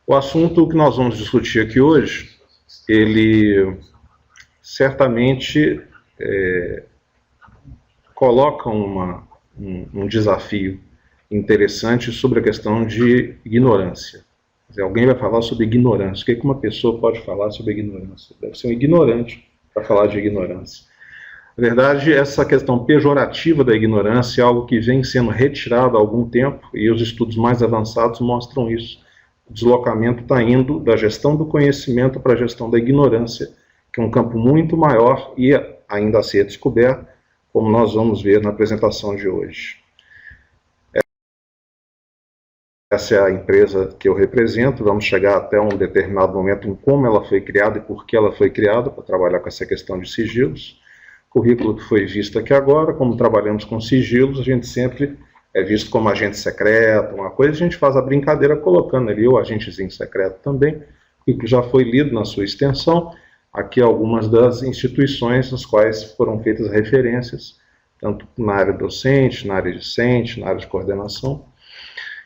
O assunto que nós vamos discutir aqui hoje, ele certamente coloca um desafio interessante sobre a questão de ignorância. Quer dizer, alguém vai falar sobre ignorância. O que uma pessoa pode falar sobre ignorância? Deve ser um ignorante para falar de ignorância. Na verdade, essa questão pejorativa da ignorância é algo que vem sendo retirado há algum tempo, e os estudos mais avançados mostram isso. O deslocamento está indo da gestão do conhecimento para a gestão da ignorância, que é um campo muito maior e ainda a ser descoberto, como nós vamos ver na apresentação de hoje. Essa é a empresa que eu represento. Vamos chegar até um determinado momento em como ela foi criada e por que ela foi criada, para trabalhar com essa questão de sigilos. O currículo que foi visto aqui agora, como trabalhamos com sigilos, a gente sempre é visto como agente secreto, uma coisa, a gente faz a brincadeira colocando ali o agentezinho secreto também. O currículo já foi lido na sua extensão. Aqui algumas das instituições às quais foram feitas referências, tanto na área docente, na área discente, na área de coordenação.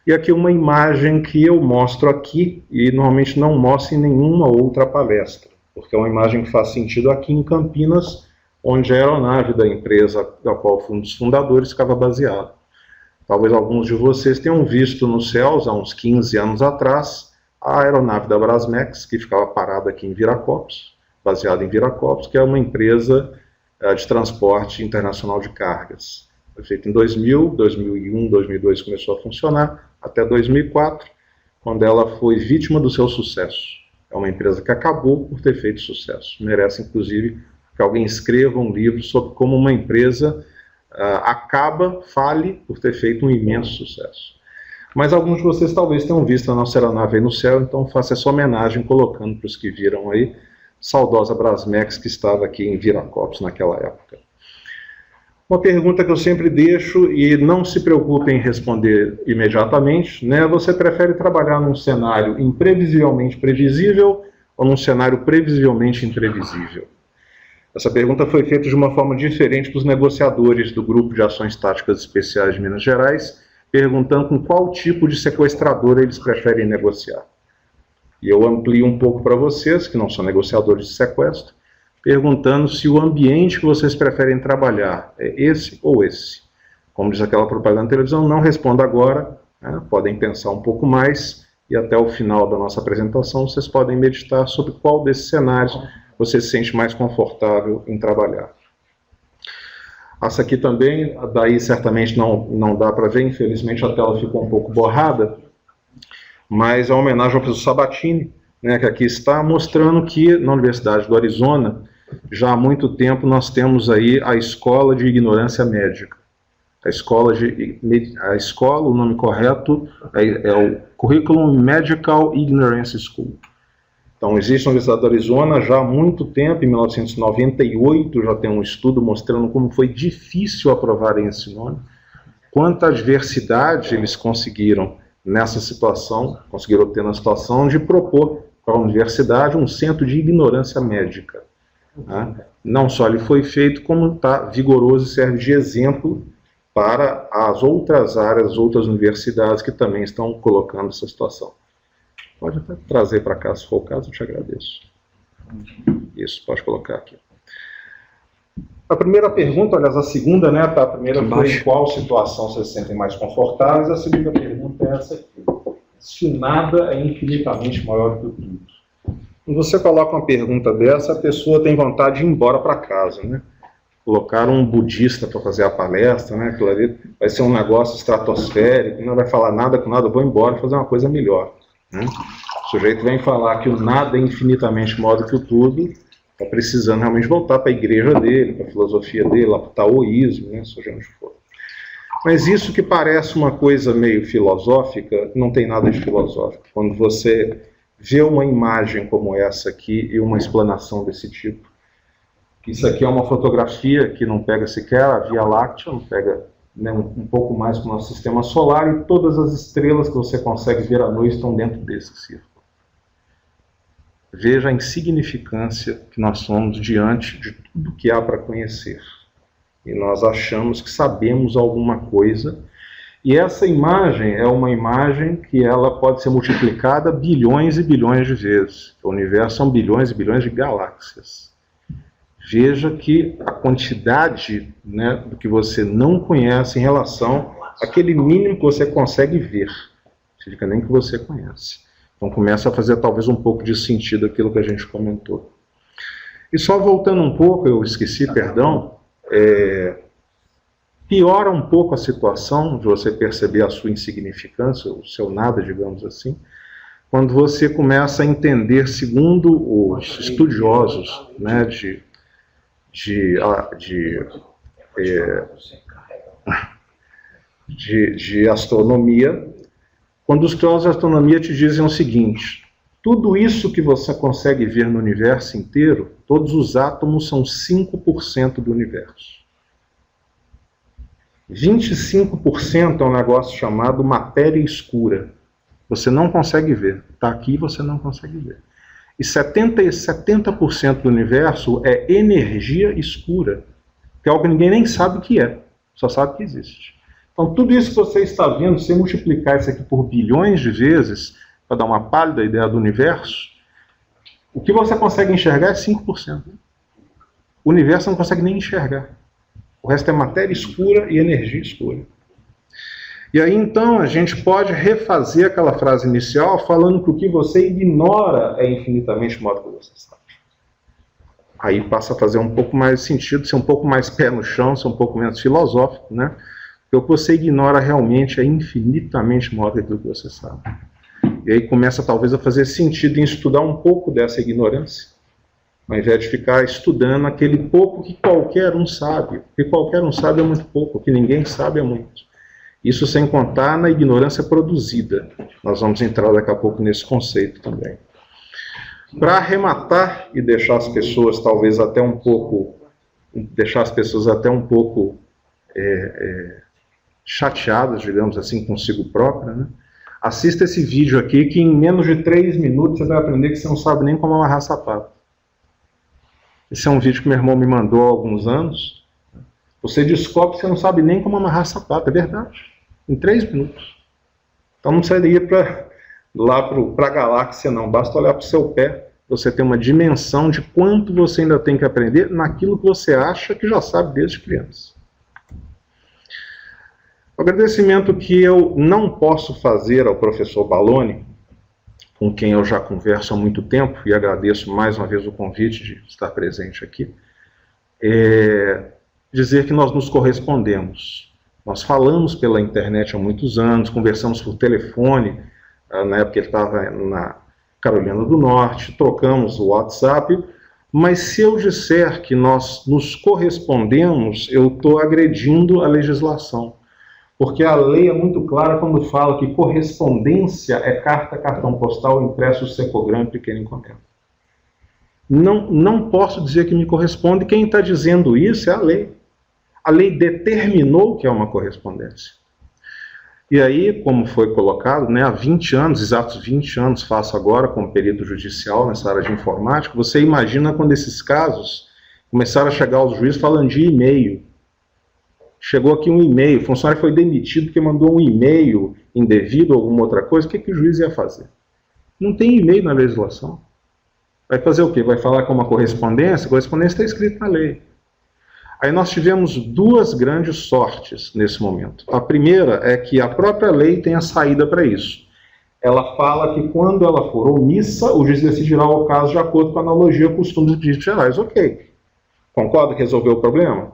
E aqui uma imagem que eu mostro aqui e normalmente não mostro em nenhuma outra palestra, porque é uma imagem que faz sentido aqui em Campinas, onde a aeronave da empresa da qual fui um dos fundadores ficava baseada. Talvez alguns de vocês tenham visto nos céus, há uns 15 anos atrás, a aeronave da Brasmex, que ficava parada aqui em Viracopos, baseada em Viracopos, que é uma empresa de transporte internacional de cargas. Foi feito em 2000, 2001, 2002 começou a funcionar, até 2004, quando ela foi vítima do seu sucesso. É uma empresa que acabou por ter feito sucesso. Merece, inclusive, que alguém escreva um livro sobre como uma empresa fale por ter feito um imenso sucesso. Mas alguns de vocês talvez tenham visto a nossa aeronave aí no céu, então faço essa homenagem colocando para os que viram aí, saudosa Brasmex, que estava aqui em Viracopos naquela época. Uma pergunta que eu sempre deixo, e não se preocupe em responder imediatamente, né? Você prefere trabalhar num cenário imprevisivelmente previsível ou num cenário previsivelmente imprevisível? Essa pergunta foi feita de uma forma diferente para os negociadores do Grupo de Ações Táticas Especiais de Minas Gerais, perguntando com qual tipo de sequestrador eles preferem negociar. E eu amplio um pouco para vocês, que não são negociadores de sequestro, perguntando se o ambiente que vocês preferem trabalhar é esse ou esse. Como diz aquela propaganda na televisão, não responda agora, né? Podem pensar um pouco mais, e até o final da nossa apresentação vocês podem meditar sobre qual desses cenários você se sente mais confortável em trabalhar. Essa aqui também, daí certamente não dá para ver, infelizmente a tela ficou um pouco borrada, mas é uma homenagem ao professor Sabatini, né, que aqui está mostrando que na Universidade do Arizona, já há muito tempo nós temos aí a Escola de Ignorância Médica. A escola, o nome correto é o Curriculum Medical Ignorance School. Então existe na Universidade do Arizona já há muito tempo, em 1998 já tem um estudo mostrando como foi difícil aprovarem esse nome, quanta adversidade eles conseguiram nessa situação, conseguiram obter na situação de propor para a universidade um centro de ignorância médica. Né? Não só ele foi feito, como está vigoroso e serve de exemplo para as outras áreas, outras universidades que também estão colocando essa situação. Pode até trazer para cá, se for o caso, eu te agradeço. Isso, pode colocar aqui. A primeira pergunta, aliás, a segunda, né? Tá? A primeira foi em qual situação vocês se sentem mais confortáveis, a segunda pergunta é essa aqui. Se o nada é infinitamente maior que o tudo. Quando você coloca uma pergunta dessa, a pessoa tem vontade de ir embora para casa, né? Colocaram um budista para fazer a palestra, né? Aquilo ali vai ser um negócio estratosférico, não vai falar nada com nada, vou embora fazer uma coisa melhor. Né? O sujeito vem falar que o nada é infinitamente maior do que o tudo, está precisando realmente voltar para a igreja dele, para a filosofia dele, lá para o taoísmo, né? Seja onde for. Mas isso que parece uma coisa meio filosófica, não tem nada de filosófico. Quando você vê uma imagem como essa aqui e uma explanação desse tipo, isso aqui é uma fotografia que não pega sequer a Via Láctea, não pega, né, um pouco mais para o nosso sistema solar, e todas as estrelas que você consegue ver à noite estão dentro desse círculo. Veja a insignificância que nós somos diante de tudo que há para conhecer. E nós achamos que sabemos alguma coisa, E essa imagem é uma imagem que ela pode ser multiplicada bilhões e bilhões de vezes. O universo são bilhões e bilhões de galáxias. Veja que a quantidade, né, do que você não conhece em relação àquele mínimo que você consegue ver. Não significa nem que você conhece. Então começa a fazer talvez um pouco de sentido aquilo que a gente comentou. E só voltando um pouco, eu esqueci, perdão, piora um pouco a situação de você perceber a sua insignificância, o seu nada, digamos assim, quando você começa a entender, segundo os estudiosos, né, de astronomia, quando os estudiosos de astronomia te dizem o seguinte: tudo isso que você consegue ver no universo inteiro, todos os átomos são 5% do universo. 25% é um negócio chamado matéria escura. Você não consegue ver. Está aqui e você não consegue ver. E 70% do universo é energia escura, que é algo que ninguém nem sabe o que é, só sabe que existe. Então tudo isso que você está vendo, se você multiplicar isso aqui por bilhões de vezes, para dar uma pálida ideia do universo, o que você consegue enxergar é 5%. O universo não consegue nem enxergar. O resto é matéria escura e energia escura. E aí então a gente pode refazer aquela frase inicial falando que o que você ignora é infinitamente maior do que você sabe. Aí passa a fazer um pouco mais sentido, ser um pouco mais pé no chão, ser um pouco menos filosófico, né? Porque o que você ignora realmente é infinitamente maior do que você sabe. E aí começa talvez a fazer sentido em estudar um pouco dessa ignorância, ao invés de ficar estudando aquele pouco que qualquer um sabe. Porque qualquer um sabe é muito pouco, o que ninguém sabe é muito. Isso sem contar na ignorância produzida. Nós vamos entrar daqui a pouco nesse conceito também. Para arrematar e deixar as pessoas talvez até um pouco, chateadas, digamos assim, consigo própria, né? Assista esse vídeo aqui que em menos de 3 minutos você vai aprender que você não sabe nem como amarrar sapato. Esse é um vídeo que meu irmão me mandou há alguns anos. Você descobre que você não sabe nem como amarrar sapato, é verdade. Em 3 minutos. Então não precisa ir lá para a galáxia, não. Basta olhar para o seu pé, você tem uma dimensão de quanto você ainda tem que aprender naquilo que você acha que já sabe desde criança. O agradecimento que eu não posso fazer ao professor Balloni, com quem eu já converso há muito tempo, e agradeço mais uma vez o convite de estar presente aqui, é dizer que nós nos correspondemos. Nós falamos pela internet há muitos anos, conversamos por telefone, na época ele estava na Carolina do Norte, trocamos o WhatsApp, mas se eu disser que nós nos correspondemos, eu estou agredindo a legislação. Porque a lei é muito clara quando fala que correspondência é carta, cartão postal, impresso, secograma, pequena encomenda. Não posso dizer que me corresponde, quem está dizendo isso é a lei. A lei determinou que é uma correspondência. E aí, como foi colocado, né, há 20 anos, exatos 20 anos, faço agora como perito judicial nessa área de informática, você imagina quando esses casos começaram a chegar aos juízes falando de e-mail. Chegou aqui um e-mail, o funcionário foi demitido porque mandou um e-mail indevido ou alguma outra coisa, o que o juiz ia fazer? Não tem e-mail na legislação. Vai fazer o quê? Vai falar com uma correspondência? A correspondência está escrita na lei. Aí nós tivemos 2 grandes sortes nesse momento. A primeira é que a própria lei tem a saída para isso. Ela fala que quando ela for omissa, o juiz decidirá o caso de acordo com a analogia costumes e princípios gerais. Ok. Concorda que resolveu o problema?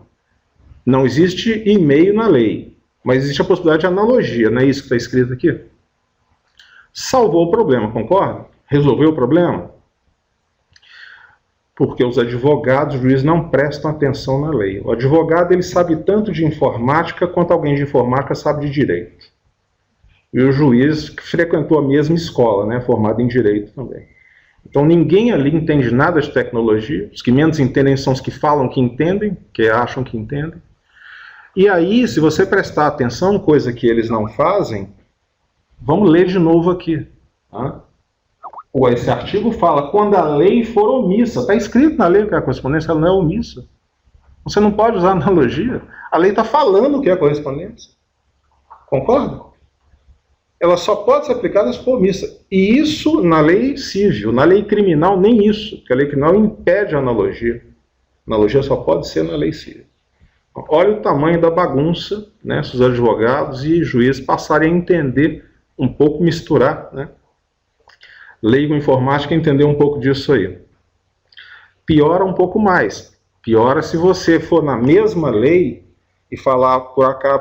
Não existe e-mail na lei, mas existe a possibilidade de analogia, não é isso que está escrito aqui? Salvou o problema, concorda? Resolveu o problema? Porque os advogados, os juízes não prestam atenção na lei. O advogado ele sabe tanto de informática quanto alguém de informática sabe de direito. E o juiz que frequentou a mesma escola, né, formado em direito também. Então ninguém ali entende nada de tecnologia, os que menos entendem são os que falam que entendem, que acham que entendem. E aí, se você prestar atenção, coisa que eles não fazem, vamos ler de novo aqui. Tá? Esse artigo fala, quando a lei for omissa, está escrito na lei que a correspondência ela não é omissa. Você não pode usar analogia. A lei está falando o que é correspondência. Concorda? Ela só pode ser aplicada se for omissa. E isso na lei civil. Na lei criminal, nem isso, porque a lei criminal impede a analogia. A analogia só pode ser na lei civil. Olha o tamanho da bagunça, né, se os advogados e juízes passarem a entender um pouco, misturar, né? Lei com informática, entender um pouco disso aí. Piora um pouco mais. Piora se você for na mesma lei e falar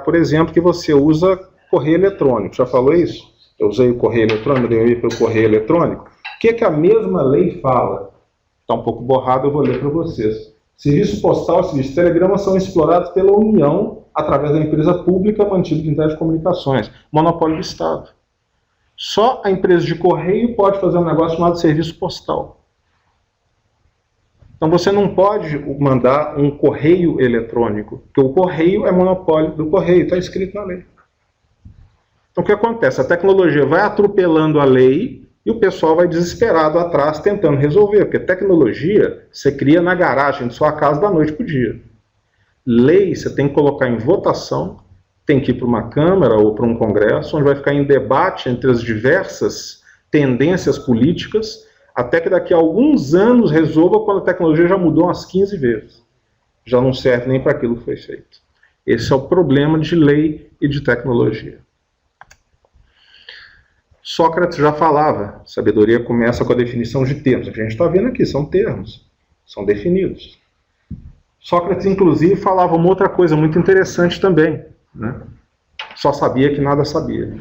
por exemplo, que você usa correio eletrônico. Já falou isso? Eu usei o correio eletrônico, dei pelo correio eletrônico. O que a mesma lei fala? Está um pouco borrado, eu vou ler para vocês. Serviço postal e serviço de telegrama são explorados pela União através da empresa pública mantida de internet de comunicações. Monopólio do Estado. Só a empresa de correio pode fazer um negócio chamado serviço postal. Então você não pode mandar um correio eletrônico, porque o correio é monopólio do correio, está escrito na lei. Então o que acontece? A tecnologia vai atropelando a lei e o pessoal vai desesperado atrás tentando resolver, porque tecnologia você cria na garagem de sua casa da noite para o dia. Lei você tem que colocar em votação, tem que ir para uma Câmara ou para um Congresso, onde vai ficar em debate entre as diversas tendências políticas, até que daqui a alguns anos resolva quando a tecnologia já mudou umas 15 vezes. Já não serve nem para aquilo que foi feito. Esse é o problema de lei e de tecnologia. Sócrates já falava, sabedoria começa com a definição de termos. O que a gente está vendo aqui são termos, são definidos. Sócrates, inclusive, falava uma outra coisa muito interessante também, né? Só sabia que nada sabia.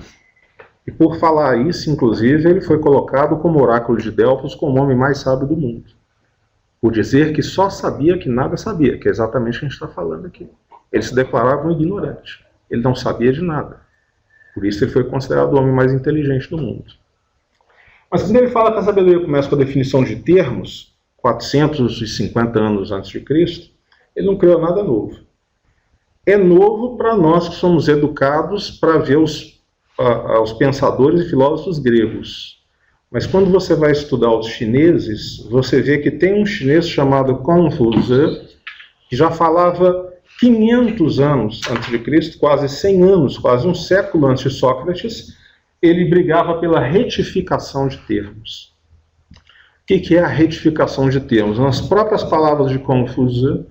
E por falar isso, inclusive, ele foi colocado como oráculo de Delfos como o homem mais sábio do mundo. Por dizer que só sabia que nada sabia, que é exatamente o que a gente está falando aqui. Ele se declarava um ignorante. Ele não sabia de nada. Por isso ele foi considerado o homem mais inteligente do mundo. Mas quando ele fala que a sabedoria começa com a definição de termos, 450 anos antes de Cristo, ele não criou nada novo. É novo para nós que somos educados para ver os pensadores e filósofos gregos. Mas quando você vai estudar os chineses, você vê que tem um chinês chamado Confúcio, que já falava 500 anos antes de Cristo, quase 100 anos, quase um século antes de Sócrates, ele brigava pela retificação de termos. O que é a retificação de termos? Nas próprias palavras de Confúcio,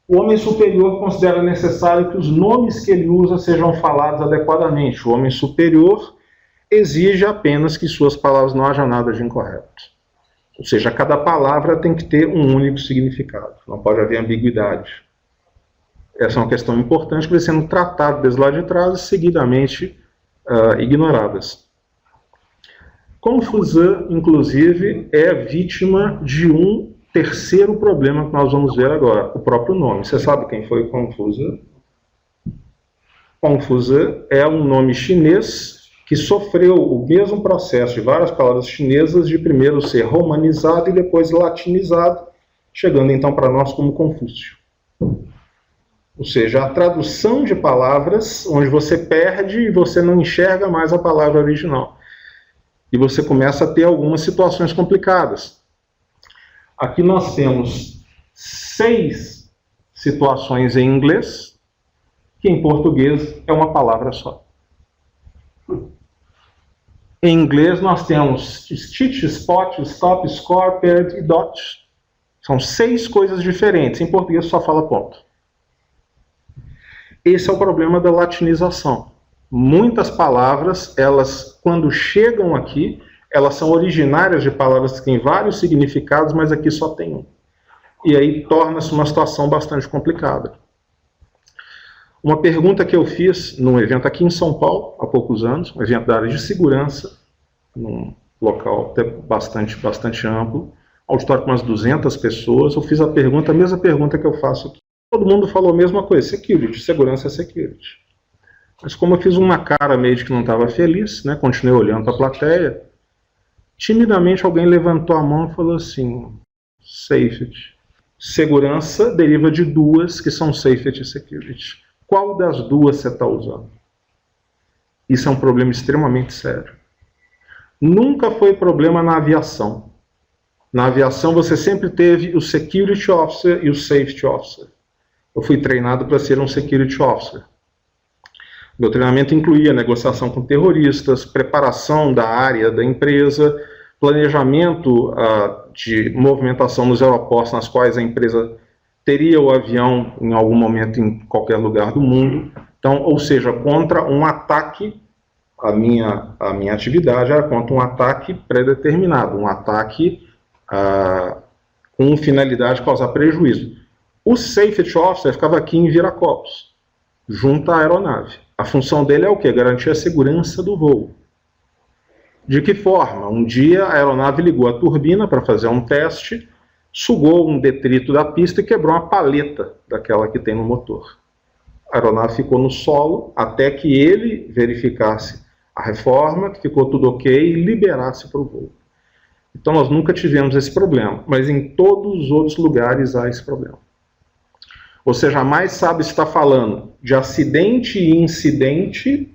o homem superior considera necessário que os nomes que ele usa sejam falados adequadamente. O homem superior exige apenas que suas palavras não haja nada de incorreto. Ou seja, cada palavra tem que ter um único significado, não pode haver ambiguidade. Essa é uma questão importante que vai sendo tratada desde lá de trás e seguidamente ignoradas. Confúcio, inclusive, é vítima de um terceiro problema que nós vamos ver agora, o próprio nome. Você sabe quem foi Confúcio? Confúcio é um nome chinês que sofreu o mesmo processo de várias palavras chinesas de primeiro ser romanizado e depois latinizado, chegando então para nós como Confúcio. Ou seja, a tradução de palavras onde você perde e você não enxerga mais a palavra original. E você começa a ter algumas situações complicadas. Aqui nós temos 6 situações em inglês, que em português é uma palavra só. Em inglês nós temos stitch, spot, stop, score, paired e dot. São 6 coisas diferentes. Em português só fala ponto. Esse é o problema da latinização. Muitas palavras, elas, quando chegam aqui, elas são originárias de palavras que têm vários significados, mas aqui só tem um. E aí torna-se uma situação bastante complicada. Uma pergunta que eu fiz num evento aqui em São Paulo, há poucos anos, um evento da área de segurança, num local até bastante amplo, auditório com umas 200 pessoas, eu fiz a mesma pergunta que eu faço aqui. Todo mundo falou a mesma coisa, security, segurança é security. Mas como eu fiz uma cara meio de que não estava feliz, né, continuei olhando para a plateia, timidamente alguém levantou a mão e falou assim, safety. Segurança deriva de duas que são safety e security. Qual das duas você está usando? Isso é um problema extremamente sério. Nunca foi problema na aviação. Na aviação você sempre teve o security officer e o safety officer. Eu fui treinado para ser um security officer. Meu treinamento incluía negociação com terroristas, preparação da área da empresa, planejamento de movimentação nos aeroportos nas quais a empresa teria o avião em algum momento em qualquer lugar do mundo. Então, ou seja, contra um ataque, a minha atividade era contra um ataque pré-determinado, um ataque com finalidade de causar prejuízo. O Safety Officer ficava aqui em Viracopos, junto à aeronave. A função dele é o quê? Garantir a segurança do voo. De que forma? Um dia a aeronave ligou a turbina para fazer um teste, sugou um detrito da pista e quebrou uma paleta daquela que tem no motor. A aeronave ficou no solo até que ele verificasse a reforma, que ficou tudo ok e liberasse para o voo. Então nós nunca tivemos esse problema, mas em todos os outros lugares há esse problema. Você jamais sabe se está falando de acidente e incidente,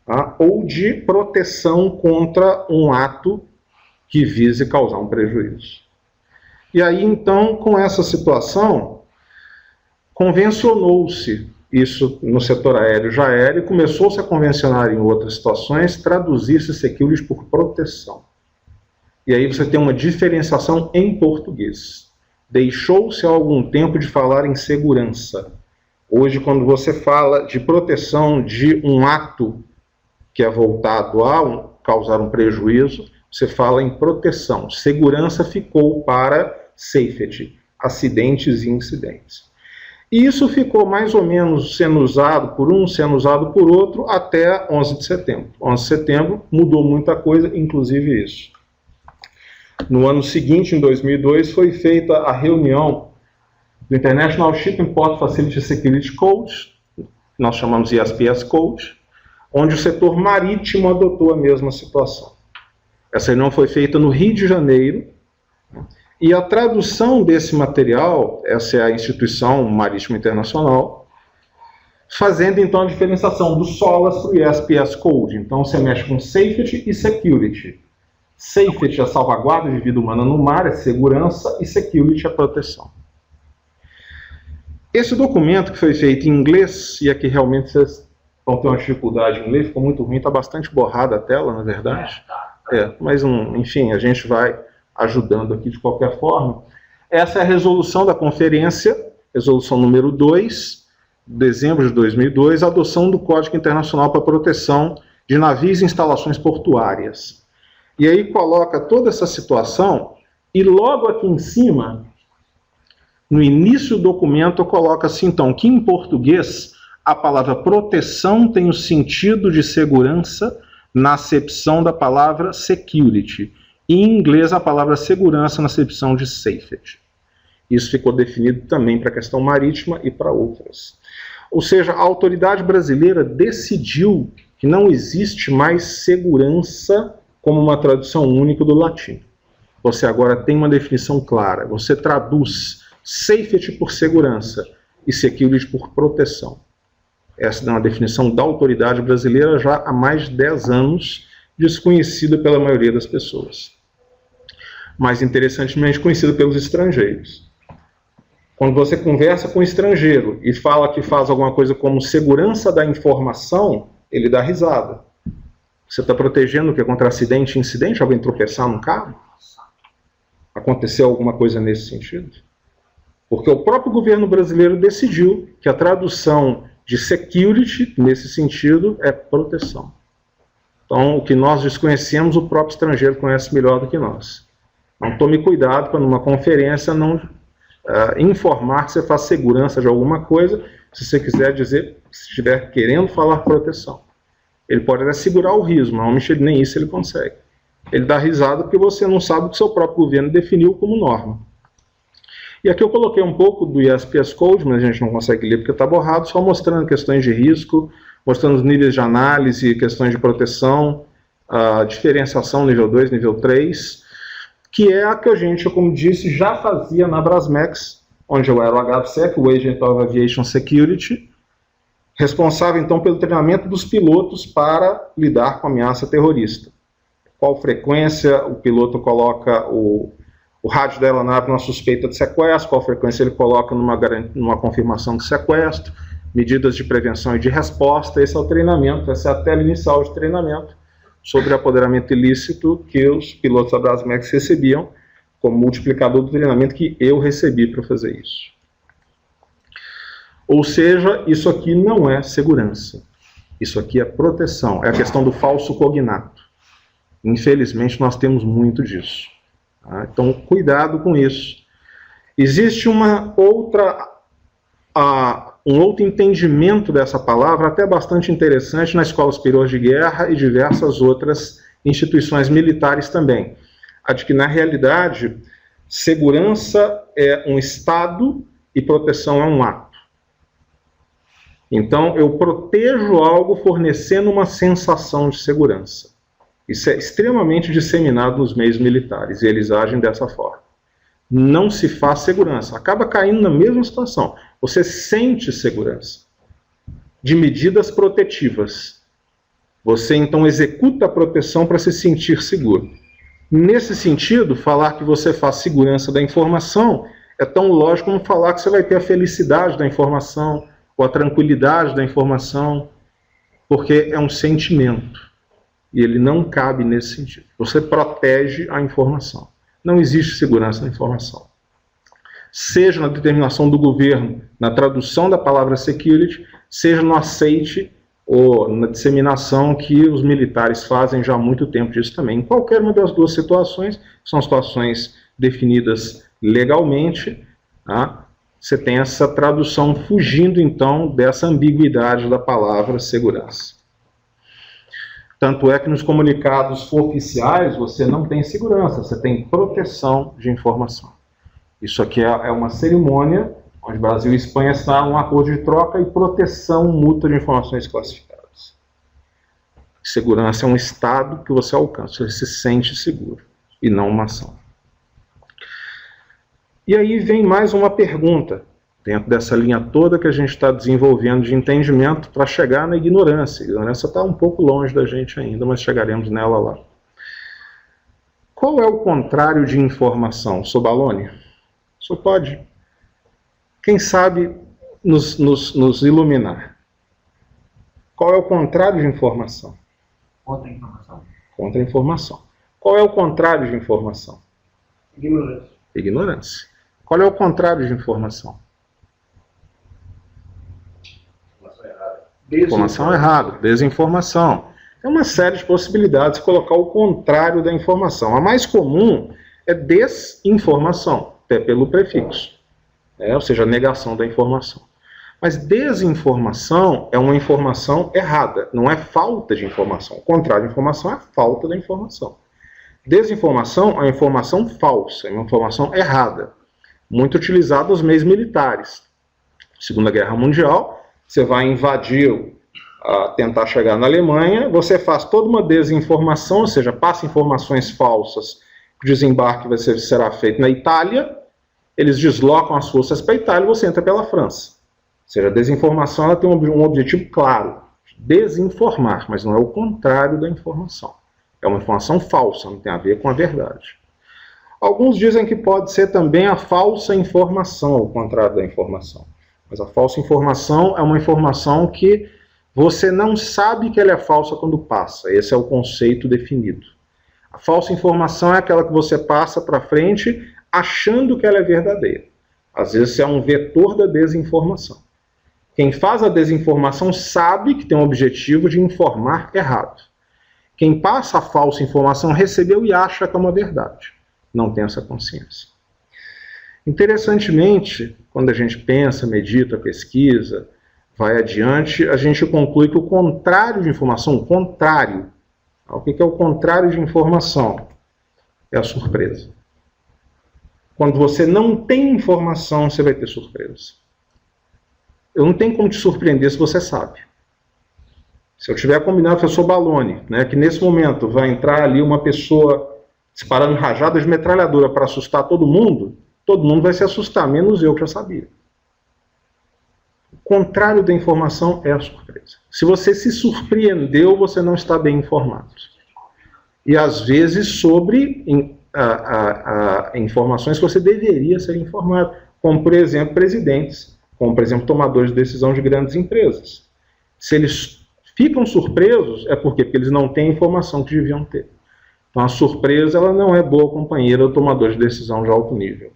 tá? Ou de proteção contra um ato que vise causar um prejuízo. E aí então, com essa situação, convencionou-se isso no setor aéreo já era, e começou-se a convencionar em outras situações, traduzir-se security por proteção. E aí você tem uma diferenciação em português. Deixou-se há algum tempo de falar em segurança. Hoje, quando você fala de proteção de um ato que é voltado a causar um prejuízo, você fala em proteção. Segurança ficou para safety, acidentes e incidentes. E isso ficou mais ou menos sendo usado por um, sendo usado por outro, até 11 de setembro. 11 de setembro mudou muita coisa, inclusive isso. No ano seguinte, em 2002, foi feita a reunião do International Shipping Port Facility Security Code, nós chamamos de ISPS Code, onde o setor marítimo adotou a mesma situação. Essa reunião foi feita no Rio de Janeiro, e a tradução desse material, essa é a Instituição Marítima Internacional, fazendo então a diferenciação do SOLAS para o ISPS Code. Então você mexe com Safety e Security. Safety é salvaguarda de vida humana no mar, é segurança, e Security é proteção. Esse documento que foi feito em inglês, e aqui realmente vocês vão ter uma dificuldade em inglês, ficou muito ruim, está bastante borrada a tela, na verdade. Mas enfim, a gente vai ajudando aqui de qualquer forma. Essa é a resolução da conferência, resolução número 2, dezembro de 2002, adoção do Código Internacional para a Proteção de Navios e Instalações Portuárias. E aí coloca toda essa situação, e logo aqui em cima, no início do documento, coloca-se então que em português a palavra proteção tem o sentido de segurança na acepção da palavra security, e em inglês a palavra segurança na acepção de safety. Isso ficou definido também para a questão marítima e para outras. Ou seja, a autoridade brasileira decidiu que não existe mais segurança como uma tradução única do latim. Você agora tem uma definição clara. Você traduz safety por segurança e security por proteção. Essa é uma definição da autoridade brasileira já há mais de 10 anos, desconhecida pela maioria das pessoas. Mas, interessantemente, conhecida pelos estrangeiros. Quando você conversa com um estrangeiro e fala que faz alguma coisa como segurança da informação, ele dá risada. Você está protegendo o que? Contra acidente e incidente? Alguém tropeçar num carro? Aconteceu alguma coisa nesse sentido? Porque o próprio governo brasileiro decidiu que a tradução de security, nesse sentido, é proteção. Então, o que nós desconhecemos, o próprio estrangeiro conhece melhor do que nós. Então, tome cuidado para, numa conferência, não informar que você faz segurança de alguma coisa, se você quiser dizer, se estiver querendo falar proteção. Ele pode até segurar o riso, mas nem isso ele consegue. Ele dá risada porque você não sabe o que seu próprio governo definiu como norma. E aqui eu coloquei um pouco do ISPS Code, mas a gente não consegue ler porque está borrado, só mostrando questões de risco, mostrando os níveis de análise, questões de proteção, a diferenciação nível 2, nível 3, que é a que a gente, como disse, já fazia na Brasmex, onde eu era o HAVSEC, o Agent of Aviation Security, responsável então pelo treinamento dos pilotos para lidar com a ameaça terrorista. Qual frequência o piloto coloca o rádio da aeronave numa suspeita de sequestro, qual frequência ele coloca numa confirmação de sequestro, medidas de prevenção e de resposta. Esse é o treinamento, essa é a tela inicial de treinamento sobre apoderamento ilícito que os pilotos da Brasmex recebiam como multiplicador do treinamento que eu recebi para fazer isso. Ou seja, isso aqui não é segurança. Isso aqui é proteção. É a questão do falso cognato. Infelizmente, nós temos muito disso. Tá? Então, cuidado com isso. Existe um outro entendimento dessa palavra, até bastante interessante, na Escola Superior de Guerra e diversas outras instituições militares também. A de que, na realidade, segurança é um estado e proteção é um ato. Então, eu protejo algo fornecendo uma sensação de segurança. Isso é extremamente disseminado nos meios militares, e eles agem dessa forma. Não se faz segurança, acaba caindo na mesma situação. Você sente segurança de medidas protetivas. Você, então, executa a proteção para se sentir seguro. Nesse sentido, falar que você faz segurança da informação é tão lógico como falar que você vai ter a felicidade da informação, ou a tranquilidade da informação, porque é um sentimento, e ele não cabe nesse sentido. Você protege a informação. Não existe segurança na informação. Seja na determinação do governo, na tradução da palavra security, seja no aceite ou na disseminação que os militares fazem já há muito tempo disso também. Em qualquer uma das duas situações, são situações definidas legalmente, tá? Você tem essa tradução fugindo, então, dessa ambiguidade da palavra segurança. Tanto é que nos comunicados oficiais você não tem segurança, você tem proteção de informação. Isso aqui é uma cerimônia onde Brasil e Espanha assinaram um acordo de troca e proteção mútua de informações classificadas. Segurança é um estado que você alcança, você se sente seguro, e não uma ação. E aí vem mais uma pergunta, dentro dessa linha toda que a gente está desenvolvendo de entendimento para chegar na ignorância. A ignorância está um pouco longe da gente ainda, mas chegaremos nela lá. Qual é o contrário de informação, Sobaloni? O senhor pode, quem sabe, nos iluminar. Qual é o contrário de informação? Contra-informação. Contra-informação. Qual é o contrário de informação? Ignorância. Ignorância. Qual é o contrário de informação? Informação errada. Informação errada, desinformação. Tem uma série de possibilidades de colocar o contrário da informação. A mais comum é desinformação, até pelo prefixo, ou seja, a negação da informação. Mas desinformação é uma informação errada, não é falta de informação. O contrário de informação é a falta da informação. Desinformação é uma informação falsa, é uma informação errada, muito utilizada nos meios militares. Segunda Guerra Mundial, você vai invadir, tentar chegar na Alemanha, você faz toda uma desinformação, ou seja, passa informações falsas, que o desembarque será feito na Itália, eles deslocam as forças para a Itália e você entra pela França. Ou seja, a desinformação ela tem um objetivo claro, desinformar, mas não é o contrário da informação. É uma informação falsa, não tem a ver com a verdade. Alguns dizem que pode ser também a falsa informação, o contrário da informação. Mas a falsa informação é uma informação que você não sabe que ela é falsa quando passa. Esse é o conceito definido. A falsa informação é aquela que você passa para frente achando que ela é verdadeira. Às vezes é um vetor da desinformação. Quem faz a desinformação sabe que tem o objetivo de informar errado. Quem passa a falsa informação recebeu e acha que é uma verdade. Não tem essa consciência. Interessantemente, quando a gente pensa, medita, pesquisa, vai adiante, a gente conclui que o contrário de informação, o contrário, o que é o contrário de informação? É a surpresa. Quando você não tem informação, você vai ter surpresa. Eu não tenho como te surpreender se você sabe. Se eu tiver combinado com o professor Baloni, que nesse momento vai entrar ali uma pessoa disparando rajadas de metralhadora para assustar todo mundo vai se assustar, menos eu que já sabia. O contrário da informação é a surpresa. Se você se surpreendeu, você não está bem informado. E às vezes sobre informações que você deveria ser informado, como por exemplo presidentes como, por exemplo, tomadores de decisão de grandes empresas. Se eles ficam surpresos, é porque eles não têm a informação que deviam ter. Então, a surpresa ela não é boa companheira do tomador de decisão de alto nível.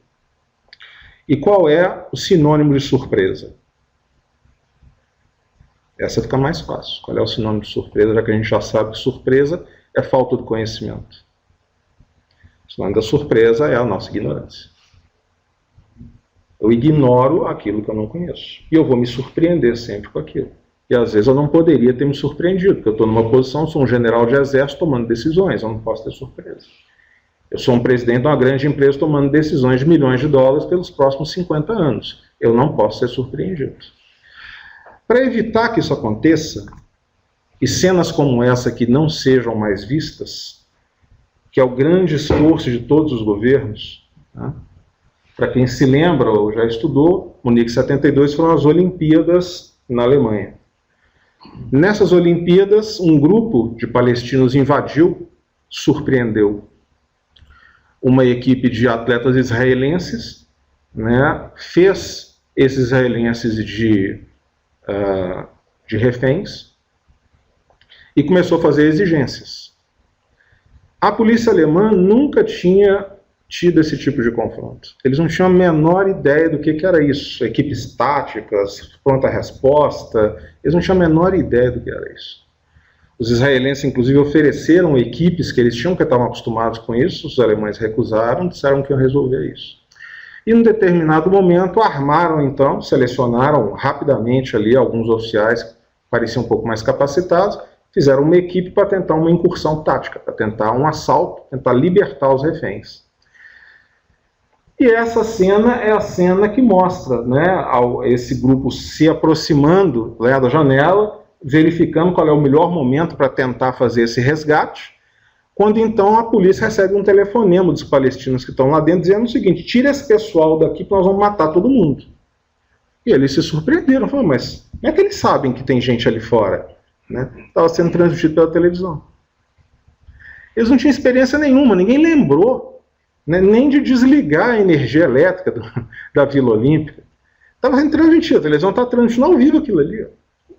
E qual é o sinônimo de surpresa? Essa fica mais fácil. Qual é o sinônimo de surpresa, já que a gente já sabe que surpresa é falta de conhecimento. O sinônimo da surpresa é a nossa ignorância. Eu ignoro aquilo que eu não conheço. E eu vou me surpreender sempre com aquilo. E às vezes eu não poderia ter me surpreendido, porque eu estou numa posição, sou um general de exército tomando decisões, eu não posso ter surpresa. Eu sou um presidente de uma grande empresa tomando decisões de milhões de dólares pelos próximos 50 anos. Eu não posso ser surpreendido. Para evitar que isso aconteça, e cenas como essa que não sejam mais vistas, que é o grande esforço de todos os governos, né? Para quem se lembra ou já estudou, Munique 72 foram as Olimpíadas na Alemanha. Nessas Olimpíadas, um grupo de palestinos invadiu, surpreendeu uma equipe de atletas israelenses, né, fez esses israelenses de reféns e começou a fazer exigências. A polícia alemã nunca tinha tido esse tipo de confronto. Eles não tinham a menor ideia do que era isso. Equipes táticas, pronta-resposta, eles não tinham a menor ideia do que era isso. Os israelenses, inclusive, ofereceram equipes que eles tinham, que estavam acostumados com isso, os alemães recusaram, disseram que iam resolver isso. E, num determinado momento, armaram, então, selecionaram rapidamente ali alguns oficiais que pareciam um pouco mais capacitados, fizeram uma equipe para tentar uma incursão tática, para tentar um assalto, tentar libertar os reféns. E essa cena é a cena que mostra, né, esse grupo se aproximando, né, da janela, verificando qual é o melhor momento para tentar fazer esse resgate, quando então a polícia recebe um telefonema dos palestinos que estão lá dentro, dizendo o seguinte: tira esse pessoal daqui que nós vamos matar todo mundo. E eles se surpreenderam, falaram, mas como é que eles sabem que tem gente ali fora? Né? Estava sendo transmitido pela televisão. Eles não tinham experiência nenhuma, ninguém lembrou, né, nem de desligar a energia elétrica da Vila Olímpica. Estava sendo transmitido, a televisão estava transmitindo ao vivo aquilo ali.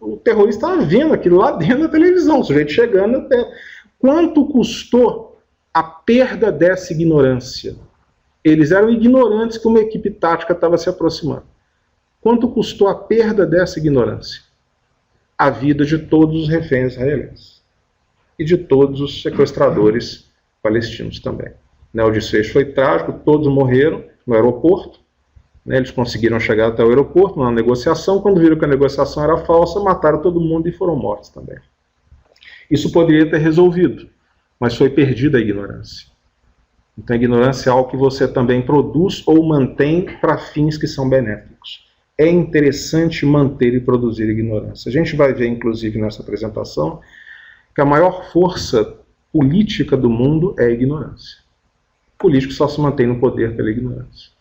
O terrorista estava vendo aquilo lá dentro da televisão, o sujeito chegando até. Quanto custou a perda dessa ignorância? Eles eram ignorantes que uma equipe tática estava se aproximando. Quanto custou a perda dessa ignorância? A vida de todos os reféns israelenses e de todos os sequestradores palestinos também. O desfecho foi trágico, todos morreram no aeroporto. Eles conseguiram chegar até o aeroporto, numa negociação. Quando viram que a negociação era falsa, mataram todo mundo e foram mortos também. Isso poderia ter resolvido, mas foi perdida a ignorância. Então a ignorância é algo que você também produz ou mantém para fins que são benéficos. É interessante manter e produzir ignorância. A gente vai ver, inclusive, nessa apresentação, que a maior força política do mundo é a ignorância. O político só se mantém no poder pela ignorância.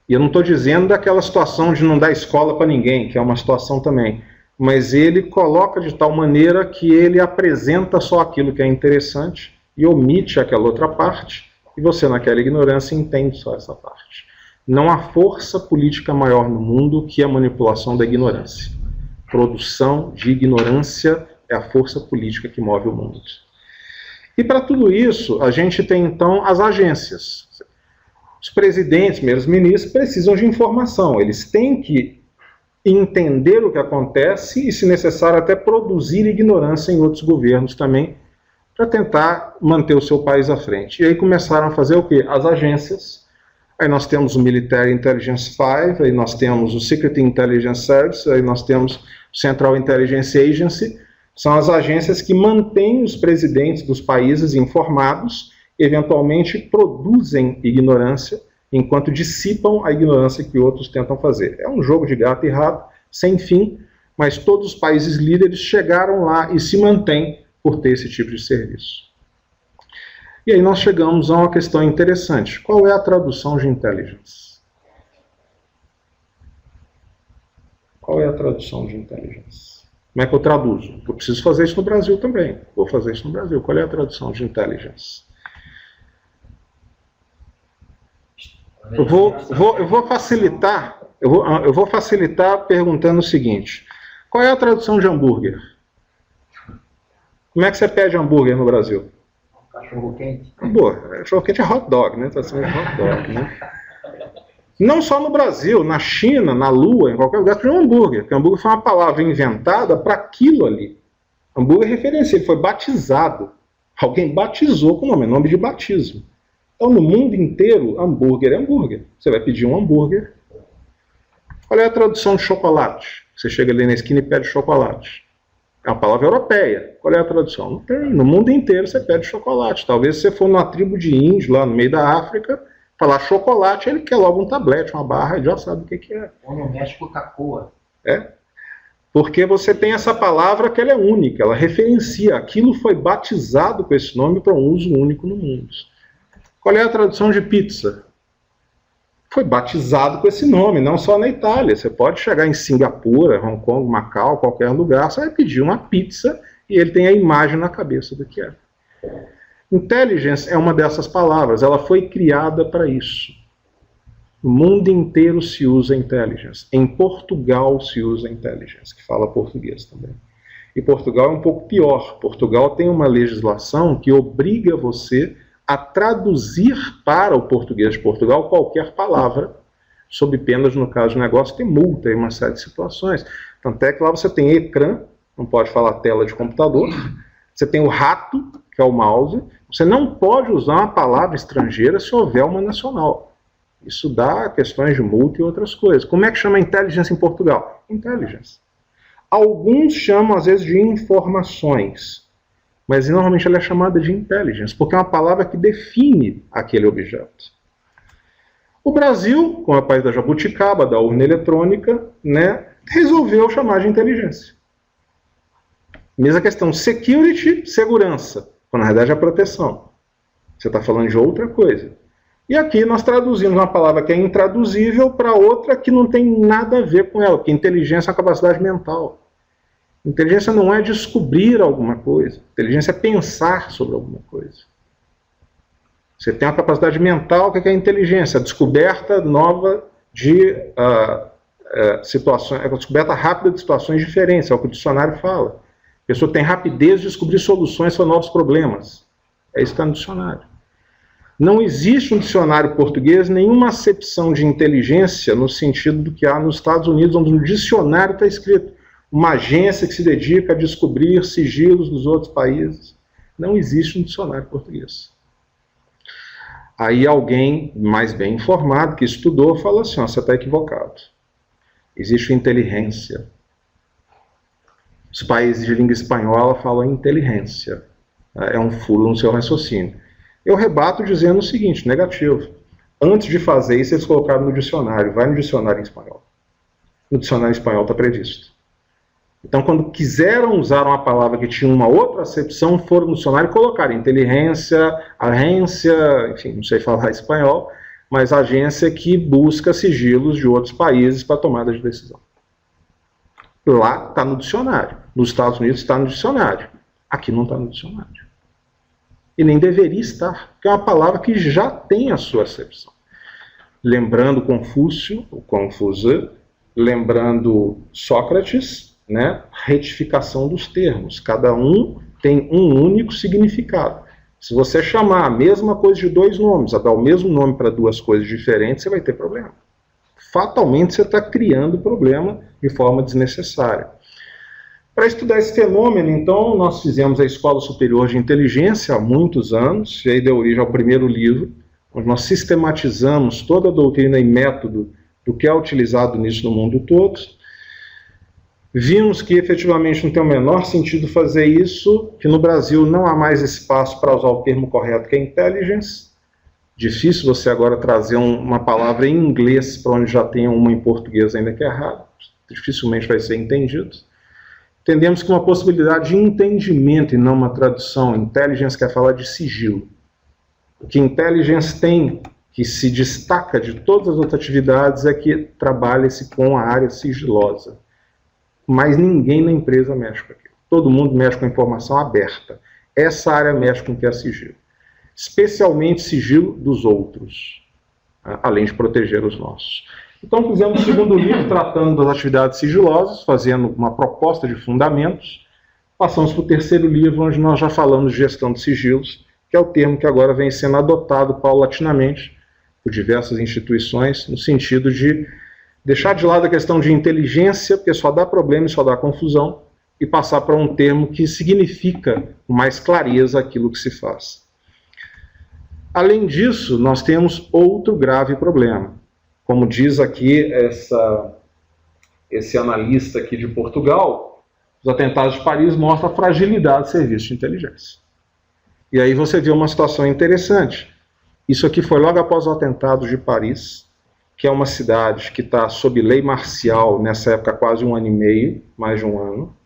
E eu não estou dizendo daquela situação de não dar escola para ninguém, que é uma situação também, mas ele coloca de tal maneira que ele apresenta só aquilo que é interessante e omite aquela outra parte, e você, naquela ignorância, entende só essa parte. Não há força política maior no mundo que a manipulação da ignorância. Produção de ignorância é a força política que move o mundo. E para tudo isso, a gente tem então as agências. Os presidentes, primeiros ministros, precisam de informação. Eles têm que entender o que acontece e, se necessário, até produzir ignorância em outros governos também, para tentar manter o seu país à frente. E aí começaram a fazer o quê? As agências. Aí nós temos o Military Intelligence 5, aí nós temos o Secret Intelligence Service, aí nós temos o Central Intelligence Agency. São as agências que mantêm os presidentes dos países informados, eventualmente produzem ignorância, enquanto dissipam a ignorância que outros tentam fazer. É um jogo de gato e rato, sem fim, mas todos os países líderes chegaram lá e se mantêm por ter esse tipo de serviço. E aí nós chegamos a uma questão interessante. Qual é a tradução de intelligence? Qual é a tradução de intelligence? Como é que eu traduzo? Eu preciso fazer isso no Brasil também. Vou fazer isso no Brasil. Qual é a tradução de intelligence? Eu vou facilitar Eu vou facilitar perguntando o seguinte: qual é a tradução de hambúrguer? Como é que você pede hambúrguer no Brasil? Cachorro quente. Cachorro quente é hot dog, né? Tradução de hot dog, né? Não só no Brasil, na China, na Lua, em qualquer lugar, tem um hambúrguer. Porque hambúrguer foi uma palavra inventada para aquilo ali. Hambúrguer é referência, ele foi batizado. Alguém batizou com o nome de batismo. Então, no mundo inteiro, hambúrguer é hambúrguer. Você vai pedir um hambúrguer. Qual é a tradução de chocolate? Você chega ali na esquina e pede chocolate. É uma palavra europeia. Qual é a tradução? Não tem. No mundo inteiro você pede chocolate. Talvez se você for numa tribo de índios, lá no meio da África, falar chocolate, ele quer logo um tablete, uma barra, ele já sabe o que é. Ou no México, Coca-Cola. É. Porque você tem essa palavra que ela é única, ela referencia. Aquilo foi batizado com esse nome para um uso único no mundo. Qual é a tradução de pizza? Foi batizado com esse nome, não só na Itália. Você pode chegar em Singapura, Hong Kong, Macau, qualquer lugar, você vai pedir uma pizza e ele tem a imagem na cabeça do que é. Intelligence é uma dessas palavras, ela foi criada para isso. No mundo inteiro se usa intelligence. Em Portugal se usa intelligence, que fala português também. E Portugal é um pouco pior. Portugal tem uma legislação que obriga você a traduzir para o português de Portugal qualquer palavra, sob penas, no caso do negócio, tem multa em uma série de situações. Tanto é que lá você tem ecrã, não pode falar tela de computador, você tem o rato, que é o mouse, você não pode usar uma palavra estrangeira se houver uma nacional. Isso dá questões de multa e outras coisas. Como é que chama intelligence em Portugal? Intelligence. Alguns chamam, às vezes, de informações, mas normalmente ela é chamada de intelligence, porque é uma palavra que define aquele objeto. O Brasil, como é o país da jabuticaba, da urna eletrônica, né, resolveu chamar de inteligência. Mesma questão, security, segurança, quando na verdade é proteção. Você está falando de outra coisa. E aqui nós traduzimos uma palavra que é intraduzível para outra que não tem nada a ver com ela, porque inteligência é uma capacidade mental. Inteligência não é descobrir alguma coisa. Inteligência é pensar sobre alguma coisa. Você tem uma capacidade mental, o que é inteligência? A descoberta nova de situações, a descoberta rápida de situações diferentes, é o que o dicionário fala. A pessoa tem rapidez de descobrir soluções para novos problemas. É isso que está no dicionário. Não existe um dicionário português, nenhuma acepção de inteligência no sentido do que há nos Estados Unidos, onde no dicionário está escrito uma agência que se dedica a descobrir sigilos dos outros países. Não existe um dicionário português. Aí alguém mais bem informado, que estudou, fala assim, ó, você está equivocado. Existe inteligência. Os países de língua espanhola falam inteligência. É um furo no seu raciocínio. Eu rebato dizendo o seguinte, negativo. Antes de fazer isso, eles colocaram no dicionário. Vai no dicionário em espanhol. No dicionário em espanhol está previsto. Então, quando quiseram usar uma palavra que tinha uma outra acepção, foram no dicionário e colocaram agência, enfim, não sei falar espanhol, mas agência que busca sigilos de outros países para tomada de decisão. Lá está no dicionário. Nos Estados Unidos está no dicionário. Aqui não está no dicionário. E nem deveria estar, porque é uma palavra que já tem a sua acepção. Lembrando Confúcio, o Confúcio, lembrando Sócrates, né, retificação dos termos. Cada um tem um único significado. Se você chamar a mesma coisa de dois nomes, a dar o mesmo nome para duas coisas diferentes, você vai ter problema. Fatalmente você está criando problema de forma desnecessária. Para estudar esse fenômeno, então, nós fizemos a Escola Superior de Inteligência há muitos anos, e aí deu origem ao primeiro livro, onde nós sistematizamos toda a doutrina e método do que é utilizado nisso no mundo todo. Vimos que efetivamente não tem o menor sentido fazer isso, que no Brasil não há mais espaço para usar o termo correto, que é intelligence. Difícil você agora trazer uma palavra em inglês para onde já tem uma em português ainda que é errado. Dificilmente vai ser entendido. Entendemos que uma possibilidade de entendimento e não uma tradução. Intelligence quer falar de sigilo. O que intelligence tem, que se destaca de todas as outras atividades, é que trabalha-se com a área sigilosa. Mas ninguém na empresa mexe com aquilo. Todo mundo mexe com a informação aberta. Essa área mexe com o que é sigilo. Especialmente sigilo dos outros, além de proteger os nossos. Então fizemos o segundo livro tratando das atividades sigilosas, fazendo uma proposta de fundamentos. Passamos para o terceiro livro, onde nós já falamos de gestão de sigilos, que é o termo que agora vem sendo adotado paulatinamente por diversas instituições, no sentido de deixar de lado a questão de inteligência, porque só dá problema e só dá confusão, e passar para um termo que significa com mais clareza aquilo que se faz. Além disso, nós temos outro grave problema. Como diz aqui esse analista aqui de Portugal, os atentados de Paris mostram a fragilidade do serviço de inteligência. E aí você vê uma situação interessante. Isso aqui foi logo após o atentado de Paris, que é uma cidade que está sob lei marcial, nessa época quase 1 ano e meio, mais de 1 ano,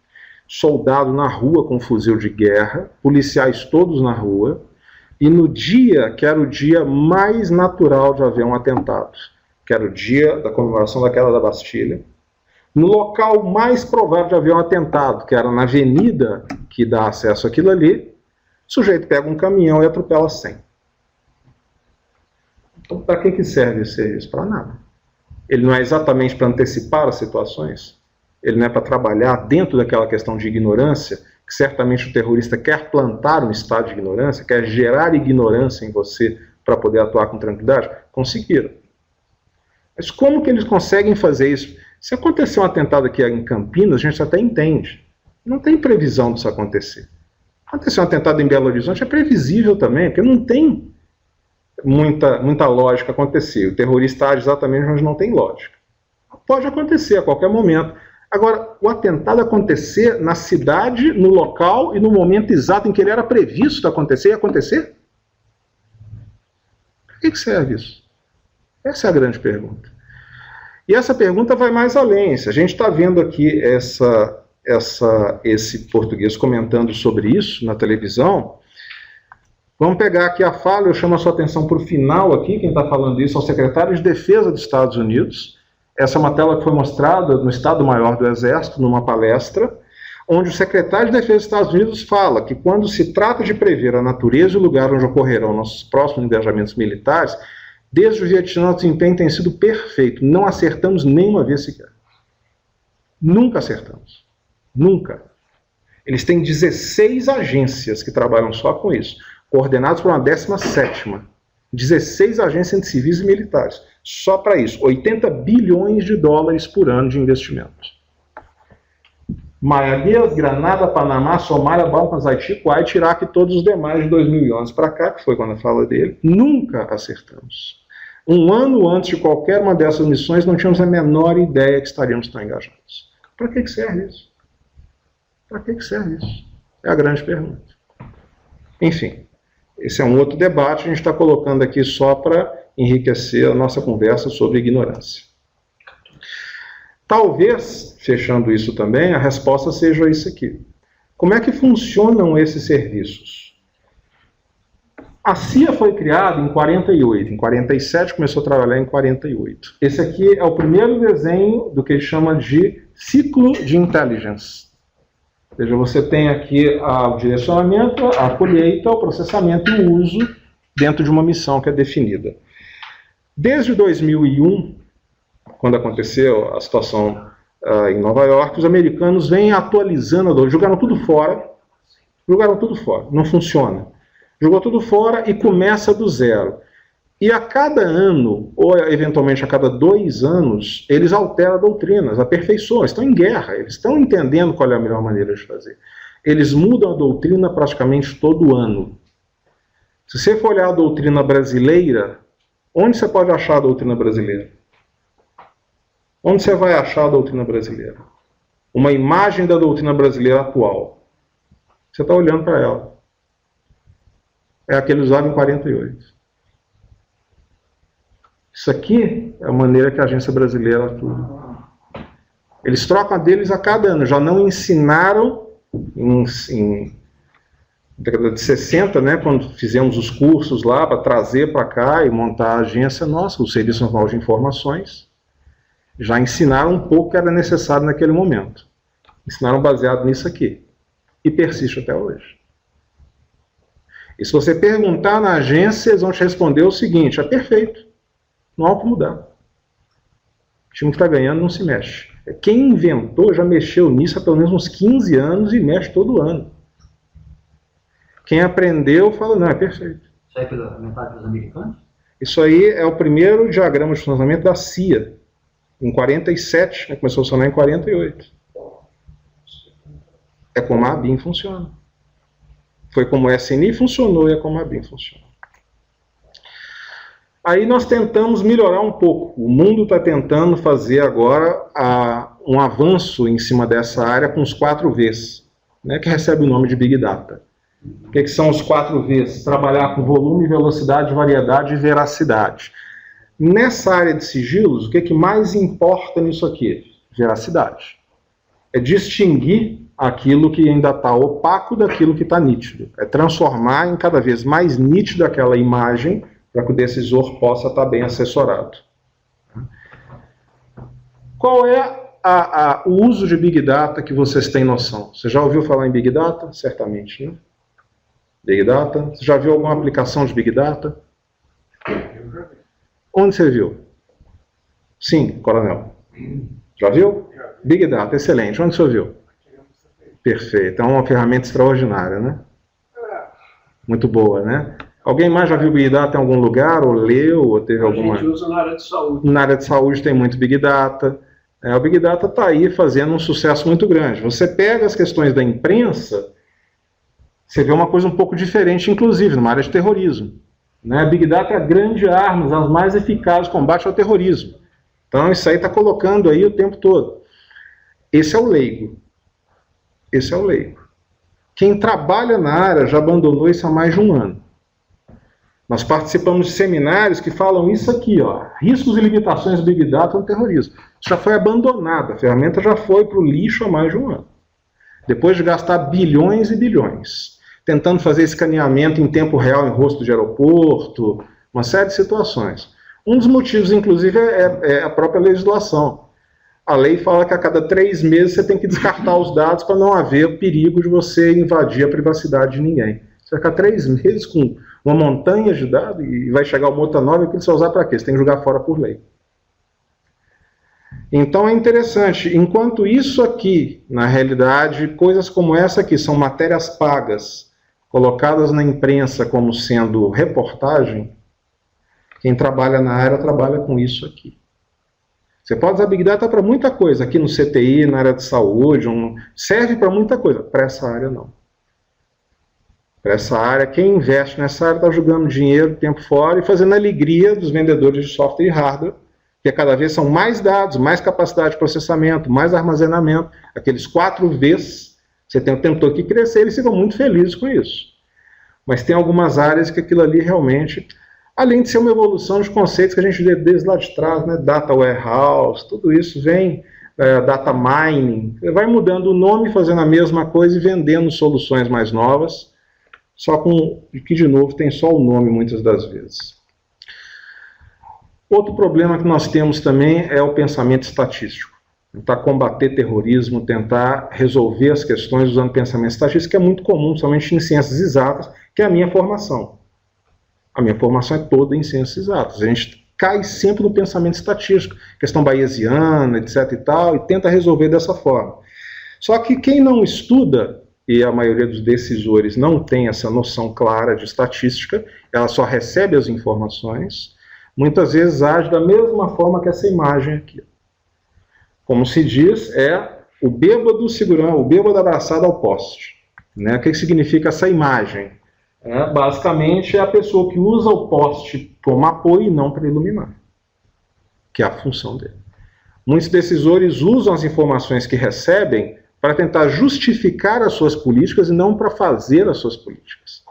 soldado na rua com fuzil de guerra, policiais todos na rua, e no dia que era o dia mais natural de haver um atentado, que era o dia da comemoração da queda da Bastilha, no local mais provável de haver um atentado, que era na avenida que dá acesso àquilo ali, o sujeito pega um caminhão e atropela 100. Então, para que serve esse serviço? Para nada. Ele não é exatamente para antecipar as situações, ele não é para trabalhar dentro daquela questão de ignorância, que certamente o terrorista quer plantar um estado de ignorância, quer gerar ignorância em você para poder atuar com tranquilidade. Conseguiram. Mas como que eles conseguem fazer isso? Se acontecer um atentado aqui em Campinas, a gente até entende. Não tem previsão disso acontecer. Acontecer um atentado em Belo Horizonte é previsível também, porque não tem muita lógica acontecer. O terrorista age exatamente onde não tem lógica. Pode acontecer a qualquer momento. Agora, o atentado acontecer na cidade, no local e no momento exato em que ele era previsto acontecer, e acontecer? Para que serve isso? Essa é a grande pergunta. E essa pergunta vai mais além. Se a gente está vendo aqui esse português comentando sobre isso na televisão, vamos pegar aqui a fala, eu chamo a sua atenção para o final aqui, quem está falando isso é o secretário de Defesa dos Estados Unidos. Essa é uma tela que foi mostrada no Estado-Maior do Exército, numa palestra, onde o secretário de Defesa dos Estados Unidos fala que quando se trata de prever a natureza e o lugar onde ocorrerão nossos próximos engajamentos militares, desde o Vietnã o desempenho tem sido perfeito, não acertamos nenhuma vez sequer. Nunca acertamos. Nunca. Eles têm 16 agências que trabalham só com isso, coordenados por uma 17ª. 16 agências entre civis e militares. Só para isso. 80 bilhões de dólares por ano de investimentos. Maias, Granada, Panamá, Somália, Balcãs, Haiti, Kuwait, Iraque e todos os demais de 2011 para cá, que foi quando eu falo dele, nunca acertamos. Um ano antes de qualquer uma dessas missões, não tínhamos a menor ideia que estaríamos tão engajados. Para que serve isso? Para que serve isso? É a grande pergunta. Enfim, esse é um outro debate, a gente está colocando aqui só para enriquecer a nossa conversa sobre ignorância. Talvez, fechando isso também, a resposta seja isso aqui. Como é que funcionam esses serviços? A CIA foi criada em 48, em 47 começou a trabalhar em 48. Esse aqui é o primeiro desenho do que ele chama de ciclo de intelligence. Ou seja, você tem aqui o direcionamento, a colheita, o processamento e o uso dentro de uma missão que é definida. Desde 2001, quando aconteceu a situação em Nova York, os americanos vêm atualizando, jogaram tudo fora, não funciona. Jogou tudo fora e começa do zero. E a cada ano, ou eventualmente a cada 2 anos, eles alteram doutrinas, aperfeiçoam, estão em guerra, eles estão entendendo qual é a melhor maneira de fazer. Eles mudam a doutrina praticamente todo ano. Se você for olhar a doutrina brasileira, onde você pode achar a doutrina brasileira? Onde você vai achar a doutrina brasileira? Uma imagem da doutrina brasileira atual. Você está olhando para ela. É a que ele usava em 48. Isso aqui é a maneira que a agência brasileira atua. Eles trocam a deles a cada ano. Já não ensinaram em década de 60, né, quando fizemos os cursos lá para trazer para cá e montar a agência nossa, o Serviço Nacional de Informações. Já ensinaram um pouco que era necessário naquele momento. Ensinaram baseado nisso aqui. E persiste até hoje. E se você perguntar na agência, eles vão te responder o seguinte: é perfeito. Não há o que mudar. O time que está ganhando não se mexe. Quem inventou já mexeu nisso há pelo menos uns 15 anos e mexe todo ano. Quem aprendeu fala, não, é perfeito. Isso aí foi inventado pelos americanos? Isso aí é o primeiro diagrama de funcionamento da CIA, em 47, né, começou a funcionar em 48. É como a ABIN funciona. Foi como o SNI funcionou e é como a ABIN funciona. Aí nós tentamos melhorar um pouco. O mundo está tentando fazer agora um avanço em cima dessa área com os 4 Vs, né, que recebe o nome de Big Data. O que são os 4 Vs? Trabalhar com volume, velocidade, variedade e veracidade. Nessa área de sigilos, o que mais importa nisso aqui? Veracidade. É distinguir aquilo que ainda está opaco daquilo que está nítido. É transformar em cada vez mais nítido aquela imagem para que o decisor possa estar bem assessorado. Qual é o uso de Big Data que vocês têm noção? Você já ouviu falar em Big Data? Certamente, né? Big Data. Você já viu alguma aplicação de Big Data? Onde você viu? Sim, Coronel. Já viu? Big Data, excelente. Onde você viu? Perfeito. É uma ferramenta extraordinária, né? Muito boa, né? Alguém mais já viu Big Data em algum lugar, ou leu, ou teve alguma... A gente usa na área de saúde. Na área de saúde tem muito Big Data. O Big Data está aí fazendo um sucesso muito grande. Você pega as questões da imprensa, você vê uma coisa um pouco diferente, inclusive, numa área de terrorismo. Né? Big Data é a grande arma, as mais eficazes de combate ao terrorismo. Então isso aí está colocando aí o tempo todo. Esse é o leigo. Esse é o leigo. Quem trabalha na área já abandonou isso há mais de um ano. Nós participamos de seminários que falam isso aqui, ó, riscos e limitações do Big Data no terrorismo. Isso já foi abandonado, a ferramenta já foi para o lixo há mais de um ano. Depois de gastar bilhões e bilhões, tentando fazer escaneamento em tempo real em rosto de aeroporto, uma série de situações. Um dos motivos, inclusive, é a própria legislação. A lei fala que a cada 3 meses você tem que descartar os dados para não haver perigo de você invadir a privacidade de ninguém. Você vai ficar 3 meses com uma montanha de dados e vai chegar uma outra nova e que você vai usar para quê? Você tem que jogar fora por lei. Então é interessante, enquanto isso aqui, na realidade, coisas como essa aqui são matérias pagas, colocadas na imprensa como sendo reportagem, quem trabalha na área trabalha com isso aqui. Você pode usar Big Data para muita coisa, aqui no CTI, na área de saúde, serve para muita coisa, para essa área não. Para essa área, quem investe nessa área está jogando dinheiro, tempo fora e fazendo a alegria dos vendedores de software e hardware, que cada vez são mais dados, mais capacidade de processamento, mais armazenamento, aqueles 4 Vs, você tem o tempo todo que crescer, eles ficam muito felizes com isso. Mas tem algumas áreas que aquilo ali realmente, além de ser uma evolução de conceitos que a gente vê desde lá de trás, né, data warehouse, tudo isso vem, data mining, vai mudando o nome, fazendo a mesma coisa e vendendo soluções mais novas, só que, de novo, tem só o nome muitas das vezes. Outro problema que nós temos também é o pensamento estatístico. Tentar combater terrorismo, tentar resolver as questões usando pensamento estatístico, que é muito comum, somente em ciências exatas, que é a minha formação. A minha formação é toda em ciências exatas. A gente cai sempre no pensamento estatístico, questão bayesiana, etc. e tal, e tenta resolver dessa forma. Só que quem não estuda, e a maioria dos decisores não tem essa noção clara de estatística, ela só recebe as informações, muitas vezes age da mesma forma que essa imagem aqui. Como se diz, é o bêbado segurando, o bêbado abraçado ao poste. Né? O que significa essa imagem? Basicamente é a pessoa que usa o poste como apoio e não para iluminar, que é a função dele. Muitos decisores usam as informações que recebem para tentar justificar as suas políticas e não para fazer as suas políticas.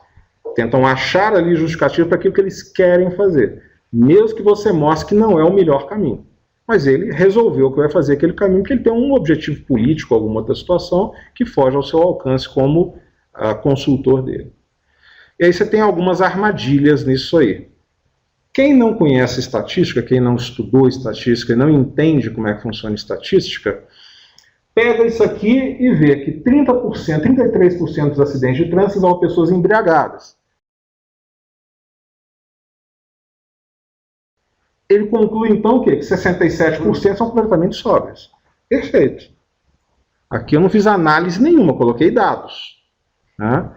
Tentam achar ali justificativa para aquilo que eles querem fazer, mesmo que você mostre que não é o melhor caminho. Mas ele resolveu que vai fazer aquele caminho porque ele tem um objetivo político, alguma outra situação, que foge ao seu alcance como consultor dele. E aí você tem algumas armadilhas nisso aí. Quem não conhece estatística, quem não estudou estatística e não entende como é que funciona estatística, pega isso aqui e vê que 30%, 33% dos acidentes de trânsito envolvem pessoas embriagadas. Ele conclui, então, o quê? Que 67% são completamente sóbrios. Perfeito. Aqui eu não fiz análise nenhuma, coloquei dados. Né?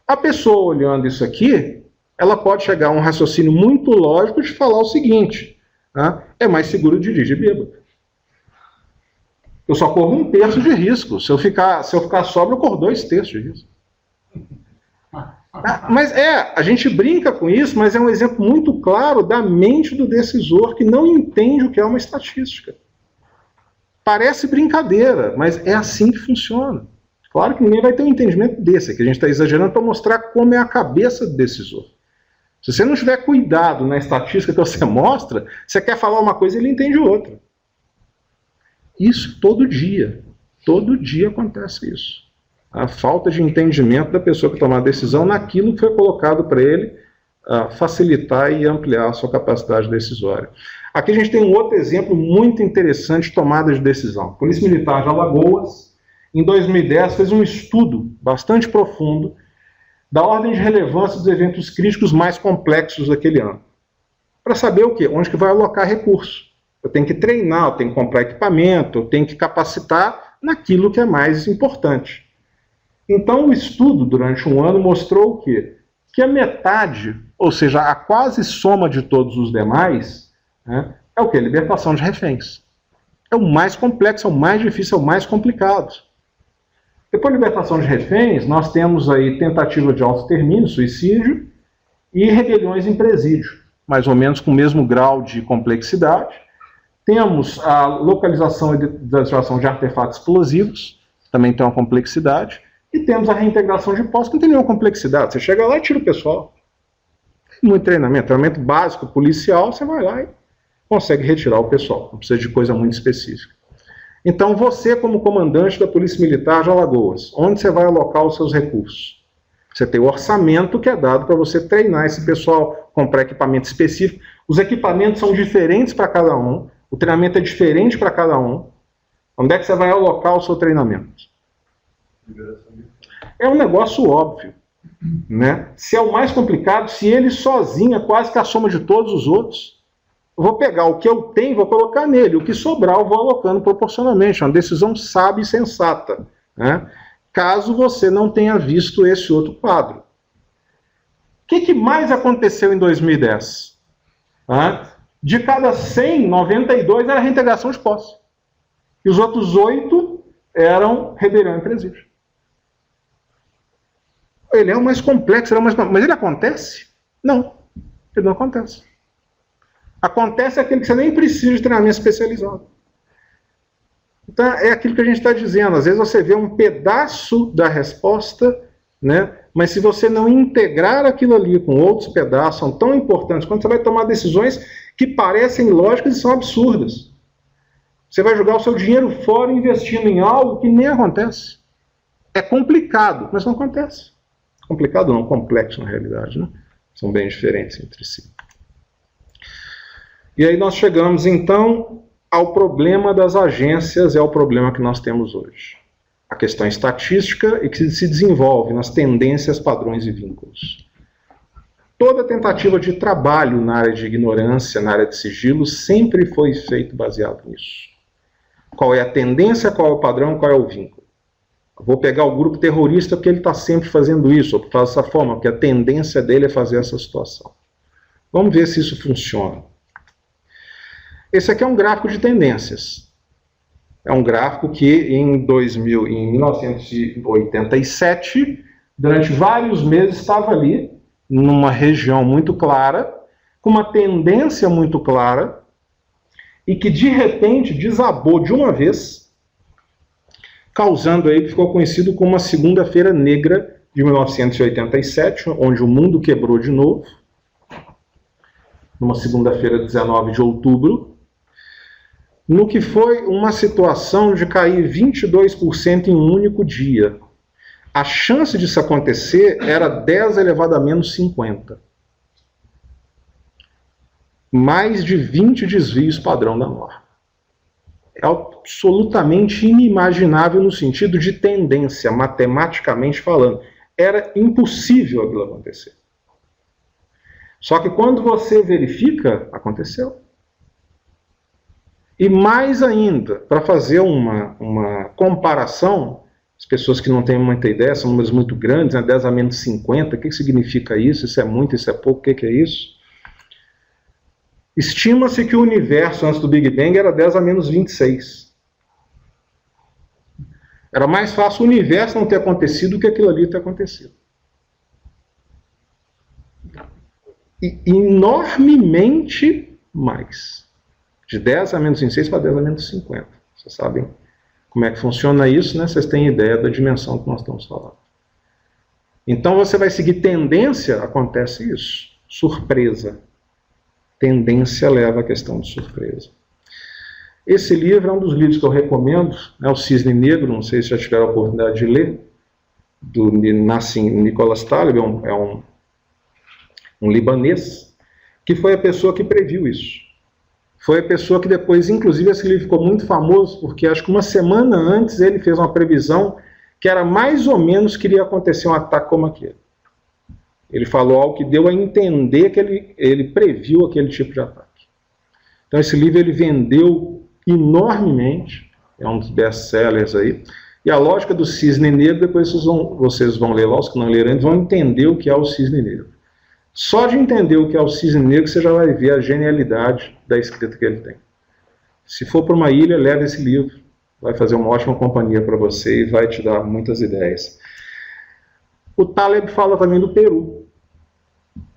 A pessoa olhando isso aqui, ela pode chegar a um raciocínio muito lógico de falar o seguinte, né? É mais seguro dirigir bêbado. Eu só corro 1/3 de risco. Se eu ficar sóbrio, eu corro 2/3 de risco. Mas a gente brinca com isso, mas é um exemplo muito claro da mente do decisor que não entende o que é uma estatística. Parece brincadeira, mas é assim que funciona. Claro que ninguém vai ter um entendimento desse, que a gente está exagerando para mostrar como é a cabeça do decisor. Se você não tiver cuidado na estatística que você mostra, você quer falar uma coisa e ele entende outra. Isso todo dia acontece isso. A falta de entendimento da pessoa que toma a decisão naquilo que foi colocado para ele facilitar e ampliar a sua capacidade decisória. Aqui a gente tem um outro exemplo muito interessante de tomada de decisão. A Polícia Militar de Alagoas, em 2010, fez um estudo bastante profundo da ordem de relevância dos eventos críticos mais complexos daquele ano. Para saber o quê? Onde que vai alocar recurso. Eu tenho que treinar, eu tenho que comprar equipamento, eu tenho que capacitar naquilo que é mais importante. Então, o estudo, durante um ano, mostrou o quê? Que a metade, ou seja, a quase soma de todos os demais, né, é o quê? Libertação de reféns. É o mais complexo, é o mais difícil, é o mais complicado. Depois da libertação de reféns, nós temos aí tentativa de autoextermínio, suicídio, e rebeliões em presídio, mais ou menos com o mesmo grau de complexidade. Temos a localização e desativação de artefatos explosivos, também tem uma complexidade. E temos a reintegração de postos, que não tem nenhuma complexidade. Você chega lá e tira o pessoal. Tem muito treinamento básico policial, você vai lá e consegue retirar o pessoal. Não precisa de coisa muito específica. Então você, como comandante da Polícia Militar de Alagoas, onde você vai alocar os seus recursos? Você tem o orçamento que é dado para você treinar esse pessoal, comprar equipamento específico. Os equipamentos são diferentes para cada um, o treinamento é diferente para cada um. Onde é que você vai alocar o seu treinamento? É um negócio óbvio, né? Se é o mais complicado, se ele sozinho é quase que a soma de todos os outros, eu vou pegar o que eu tenho e vou colocar nele, o que sobrar eu vou alocando proporcionalmente, é uma decisão sábia e sensata, né? Caso você não tenha visto esse outro quadro. O que mais aconteceu em 2010? De cada 100, 92 era reintegração de posse. E os outros 8 eram rebelião em presídio. Ele é o mais complexo, mas ele acontece? Não, ele não acontece. Acontece aquele que você nem precisa de treinamento especializado. Então, é aquilo que a gente está dizendo. Às vezes você vê um pedaço da resposta, né? Mas se você não integrar aquilo ali com outros pedaços, são tão importantes, quando você vai tomar decisões que parecem lógicas e são absurdas. Você vai jogar o seu dinheiro fora investindo em algo que nem acontece. É complicado, mas não acontece. Complicado não, complexo na realidade, né? São bem diferentes entre si. E aí nós chegamos, então, ao problema das agências, é o problema que nós temos hoje. A questão estatística e que se desenvolve nas tendências, padrões e vínculos. Toda tentativa de trabalho na área de ignorância, na área de sigilo, sempre foi feito baseado nisso. Qual é a tendência, qual é o padrão, qual é o vínculo? Vou pegar o grupo terrorista porque ele está sempre fazendo isso, ou faz dessa forma, porque a tendência dele é fazer essa situação. Vamos ver se isso funciona. Esse aqui é um gráfico de tendências. É um gráfico que em 1987, durante vários meses, estava ali, numa região muito clara, com uma tendência muito clara, e que de repente desabou de uma vez, causando aí que ficou conhecido como a Segunda-feira Negra de 1987, onde o mundo quebrou de novo, numa segunda-feira, 19 de outubro, no que foi uma situação de cair 22% em um único dia. A chance disso acontecer era 10 elevado a menos 50. Mais de 20 desvios padrão da norma. É absolutamente inimaginável no sentido de tendência, matematicamente falando. Era impossível aquilo acontecer. Só que quando você verifica, aconteceu. E mais ainda, para fazer uma comparação, as pessoas que não têm muita ideia, são números muito grandes, né? 10 a menos 50, o que significa isso? Isso é muito, isso é pouco, o que é isso? Estima-se que o universo antes do Big Bang era 10 a menos 26. Era mais fácil o universo não ter acontecido do que aquilo ali ter acontecido. E enormemente mais. De 10 a menos 26 para 10 a menos 50. Vocês sabem como é que funciona isso, né? Vocês têm ideia da dimensão que nós estamos falando. Então você vai seguir tendência, acontece isso. Surpresa. Tendência leva à questão de surpresa. Esse livro é um dos livros que eu recomendo, né? O Cisne Negro, não sei se já tiveram a oportunidade de ler, do Nassim Nicholas Taleb, é um libanês, que foi a pessoa que previu isso. Foi a pessoa que depois, inclusive, esse livro ficou muito famoso, porque acho que uma semana antes ele fez uma previsão que era mais ou menos que iria acontecer um ataque como aquele. Ele falou algo que deu a entender que ele previu aquele tipo de ataque. Então esse livro ele vendeu enormemente, é um dos best-sellers aí, e a lógica do cisne negro, depois vocês vão ler lá, os que não leram, vão entender o que é o cisne negro. Só de entender o que é o cisne negro, você já vai ver a genialidade da escrita que ele tem. Se for para uma ilha, leve esse livro, vai fazer uma ótima companhia para você e vai te dar muitas ideias. O Taleb fala também do Peru.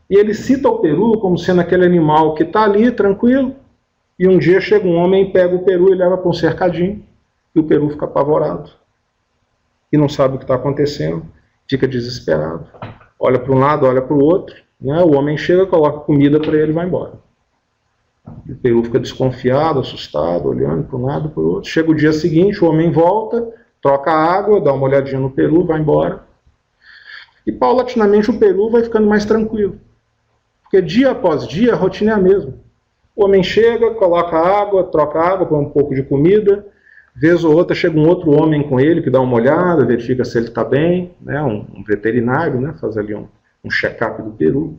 E ele cita o Peru como sendo aquele animal que está ali, tranquilo, e um dia chega um homem, pega o Peru e leva para um cercadinho, e o Peru fica apavorado. E não sabe o que está acontecendo, fica desesperado. Olha para um lado, olha para o outro, né? O homem chega, coloca comida para ele e vai embora. E o Peru fica desconfiado, assustado, olhando para um lado e para o outro. Chega o dia seguinte, o homem volta, troca a água, dá uma olhadinha no Peru, vai embora. E paulatinamente o Peru vai ficando mais tranquilo. Porque dia após dia a rotina é a mesma. O homem chega, coloca água, troca água, põe um pouco de comida, vez ou outra chega um outro homem com ele que dá uma olhada, verifica se ele está bem, né, um veterinário, né, faz ali um check-up do Peru.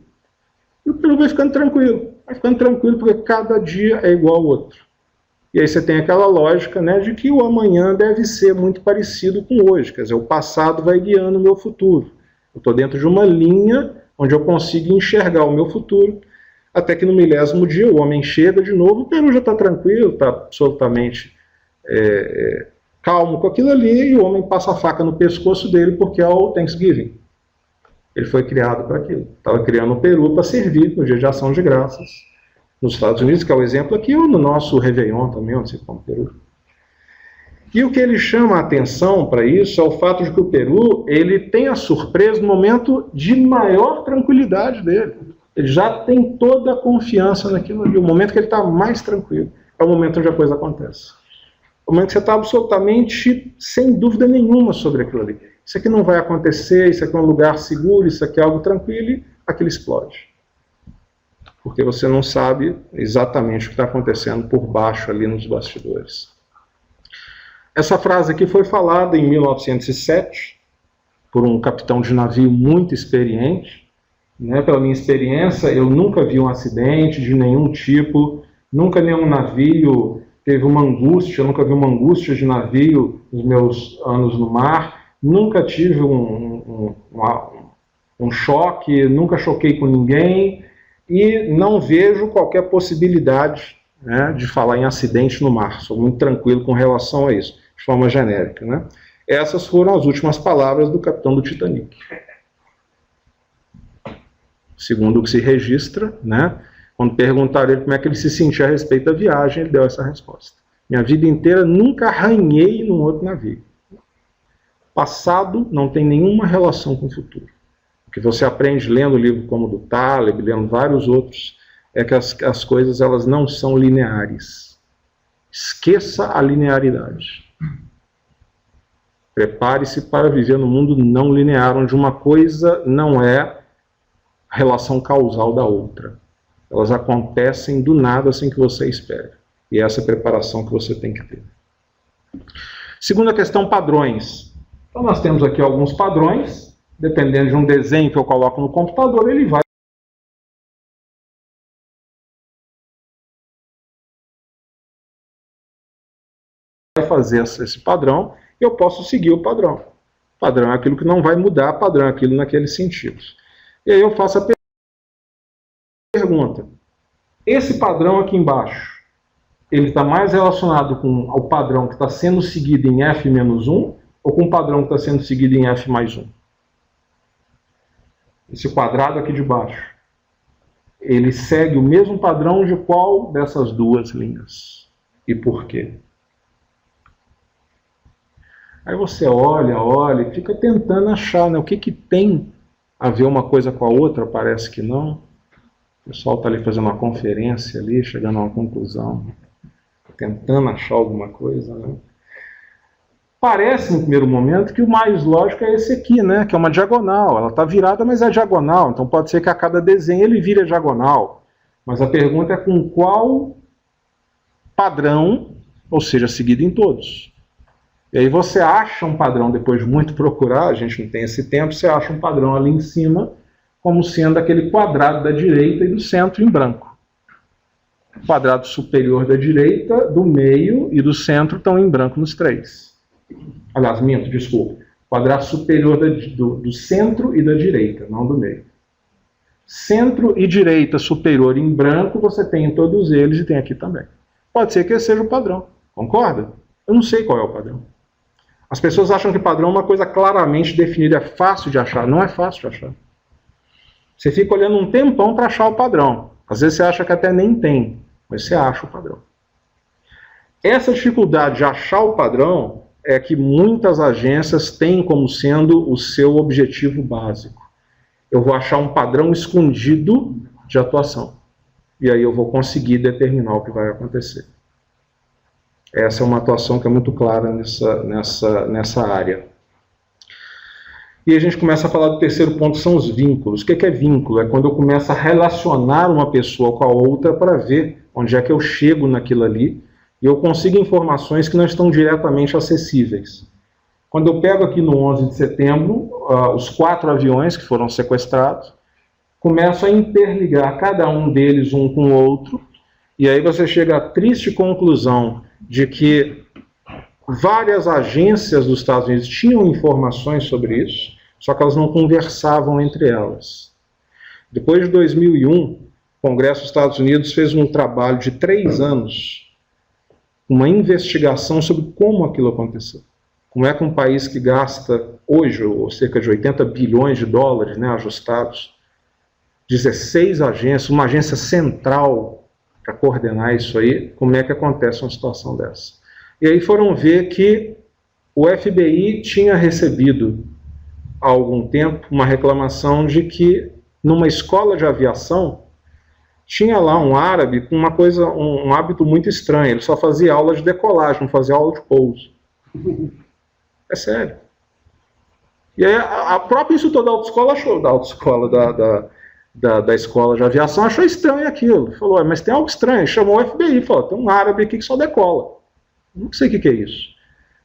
E o Peru vai ficando tranquilo porque cada dia é igual ao outro. E aí você tem aquela lógica, né, de que o amanhã deve ser muito parecido com hoje, quer dizer, o passado vai guiando o meu futuro. Eu estou dentro de uma linha onde eu consigo enxergar o meu futuro, até que no 10º dia o homem chega de novo, o Peru já está tranquilo, está absolutamente calmo com aquilo ali, e o homem passa a faca no pescoço dele porque é o Thanksgiving. Ele foi criado para aquilo. Estava criando o Peru para servir no dia de ação de graças nos Estados Unidos, que é o exemplo aqui, ou no nosso Réveillon também, onde se come Peru. E o que ele chama a atenção para isso é o fato de que o Peru ele tem a surpresa no momento de maior tranquilidade dele. Ele já tem toda a confiança naquilo ali. O momento que ele está mais tranquilo é o momento onde a coisa acontece. O momento que você está absolutamente sem dúvida nenhuma sobre aquilo ali. Isso aqui não vai acontecer, isso aqui é um lugar seguro, isso aqui é algo tranquilo, e aquilo explode. Porque você não sabe exatamente o que está acontecendo por baixo ali nos bastidores. Essa frase aqui foi falada em 1907 por um capitão de navio muito experiente. Né? Pela minha experiência, eu nunca vi um acidente de nenhum tipo, nunca nenhum navio teve uma angústia, eu nunca vi uma angústia de navio nos meus anos no mar, nunca tive um choque, nunca choquei com ninguém e não vejo qualquer possibilidade, né, de falar em acidente no mar. Sou muito tranquilo com relação a isso, de forma genérica. Né? Essas foram as últimas palavras do capitão do Titanic. Segundo o que se registra, né, quando perguntaram ele como é que ele se sentia a respeito da viagem, ele deu essa resposta. Minha vida inteira nunca arranhei num outro navio. Passado não tem nenhuma relação com o futuro. O que você aprende lendo livro como o do Taleb, lendo vários outros, é que as coisas elas não são lineares. Esqueça a linearidade. Prepare-se para viver num mundo não linear, onde uma coisa não é relação causal da outra. Elas acontecem do nada sem que você espere. E essa é a preparação que você tem que ter. Segunda questão, padrões. Então nós temos aqui alguns padrões. Dependendo de um desenho que eu coloco no computador, ele vai fazer esse padrão, eu posso seguir o padrão. Padrão é aquilo que não vai mudar, padrão é aquilo naquele sentido. E aí eu faço a pergunta. Esse padrão aqui embaixo, ele está mais relacionado com o padrão que está sendo seguido em F-1 ou com o padrão que está sendo seguido em F mais 1? Esse quadrado aqui de baixo, ele segue o mesmo padrão de qual dessas duas linhas? E por quê? Aí você olha e fica tentando achar, né, o que tem a ver uma coisa com a outra, parece que não. O pessoal está ali fazendo uma conferência ali, chegando a uma conclusão, tentando achar alguma coisa, né? Parece, no primeiro momento, que o mais lógico é esse aqui, né? Que é uma diagonal. Ela está virada, mas é diagonal. Então pode ser que a cada desenho ele vire diagonal. Mas a pergunta é com qual padrão, ou seja, seguido em todos. E aí você acha um padrão, depois de muito procurar, a gente não tem esse tempo, você acha um padrão ali em cima, como sendo aquele quadrado da direita e do centro em branco. O quadrado superior da direita, do meio e do centro estão em branco nos três. Aliás, minto, desculpa. Quadrado superior do centro e da direita, não do meio. Centro e direita superior em branco você tem em todos eles e tem aqui também. Pode ser que esse seja o padrão. Concorda? Eu não sei qual é o padrão. As pessoas acham que padrão é uma coisa claramente definida, é fácil de achar. Não é fácil de achar. Você fica olhando um tempão para achar o padrão. Às vezes você acha que até nem tem, mas você acha o padrão. Essa dificuldade de achar o padrão é que muitas agências têm como sendo o seu objetivo básico. Eu vou achar um padrão escondido de atuação. E aí eu vou conseguir determinar o que vai acontecer. Essa é uma atuação que é muito clara nessa área. E a gente começa a falar do terceiro ponto, são os vínculos. O que é vínculo? É quando eu começo a relacionar uma pessoa com a outra para ver onde é que eu chego naquilo ali e eu consigo informações que não estão diretamente acessíveis. Quando eu pego aqui no 11 de setembro, os 4 aviões que foram sequestrados, começo a interligar cada um deles um com o outro, e aí você chega à triste conclusão de que várias agências dos Estados Unidos tinham informações sobre isso, só que elas não conversavam entre elas. Depois de 2001, o Congresso dos Estados Unidos fez um trabalho de 3 anos, uma investigação sobre como aquilo aconteceu. Como é que um país que gasta hoje cerca de 80 bilhões de dólares, né, ajustados, 16 agências, uma agência central para coordenar isso aí, como é que acontece uma situação dessa? E aí foram ver que o FBI tinha recebido há algum tempo uma reclamação de que numa escola de aviação tinha lá um árabe com uma coisa, um hábito muito estranho. Ele só fazia aula de decolagem, não fazia aula de pouso. É sério. E aí a própria instrutora da autoescola achou, da escola de aviação, achou estranho aquilo. Falou, mas tem algo estranho. Chamou o FBI, falou, tem um árabe aqui que só decola. Não sei o que é isso.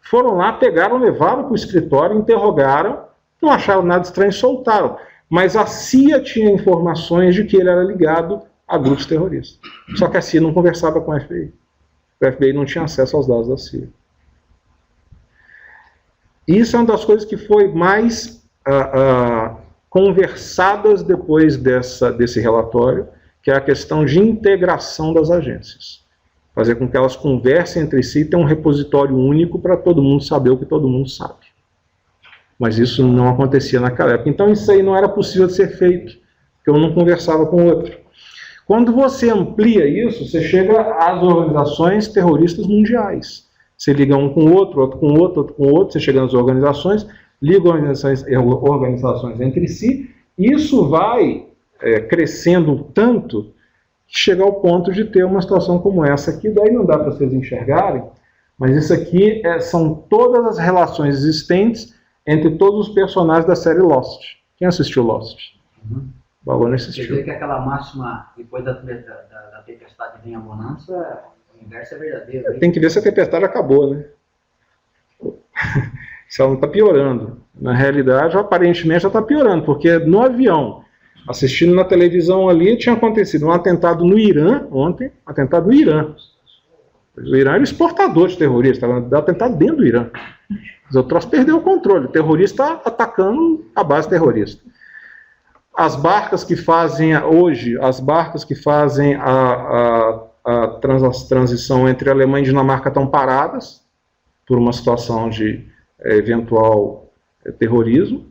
Foram lá, pegaram, levaram para o escritório, interrogaram, não acharam nada estranho, soltaram. Mas a CIA tinha informações de que ele era ligado a grupos terroristas. Só que a CIA não conversava com o FBI. O FBI não tinha acesso aos dados da CIA. Isso é uma das coisas que foi mais conversadas depois desse relatório, que é a questão de integração das agências. Fazer com que elas conversem entre si e tenham um repositório único para todo mundo saber o que todo mundo sabe. Mas isso não acontecia naquela época. Então isso aí não era possível de ser feito, porque um não conversava com o outro. Quando você amplia isso, você chega às organizações terroristas mundiais. Você liga um com o outro, outro com o outro, outro com o outro, você chega nas organizações, liga organizações entre si, e isso vai crescendo tanto que chega ao ponto de ter uma situação como essa aqui. Daí não dá para vocês enxergarem, mas isso aqui são todas as relações existentes entre todos os personagens da série Lost. Quem assistiu Lost? O Balone assistiu. Quer dizer que aquela máxima, depois da tempestade vem a bonança, o universo é verdadeiro. Hein? Tem que ver se a tempestade acabou, né? Se ela não está piorando. Na realidade, aparentemente, ela está piorando, porque no avião, assistindo na televisão ali, tinha acontecido um atentado no Irã ontem, atentado no Irã. O Irã era exportador de terroristas, estava tentando dentro do Irã. O troço perdeu o controle, o terrorista está atacando a base terrorista. As barcas que fazem hoje, as barcas que fazem a transição entre Alemanha e Dinamarca estão paradas por uma situação de eventual terrorismo.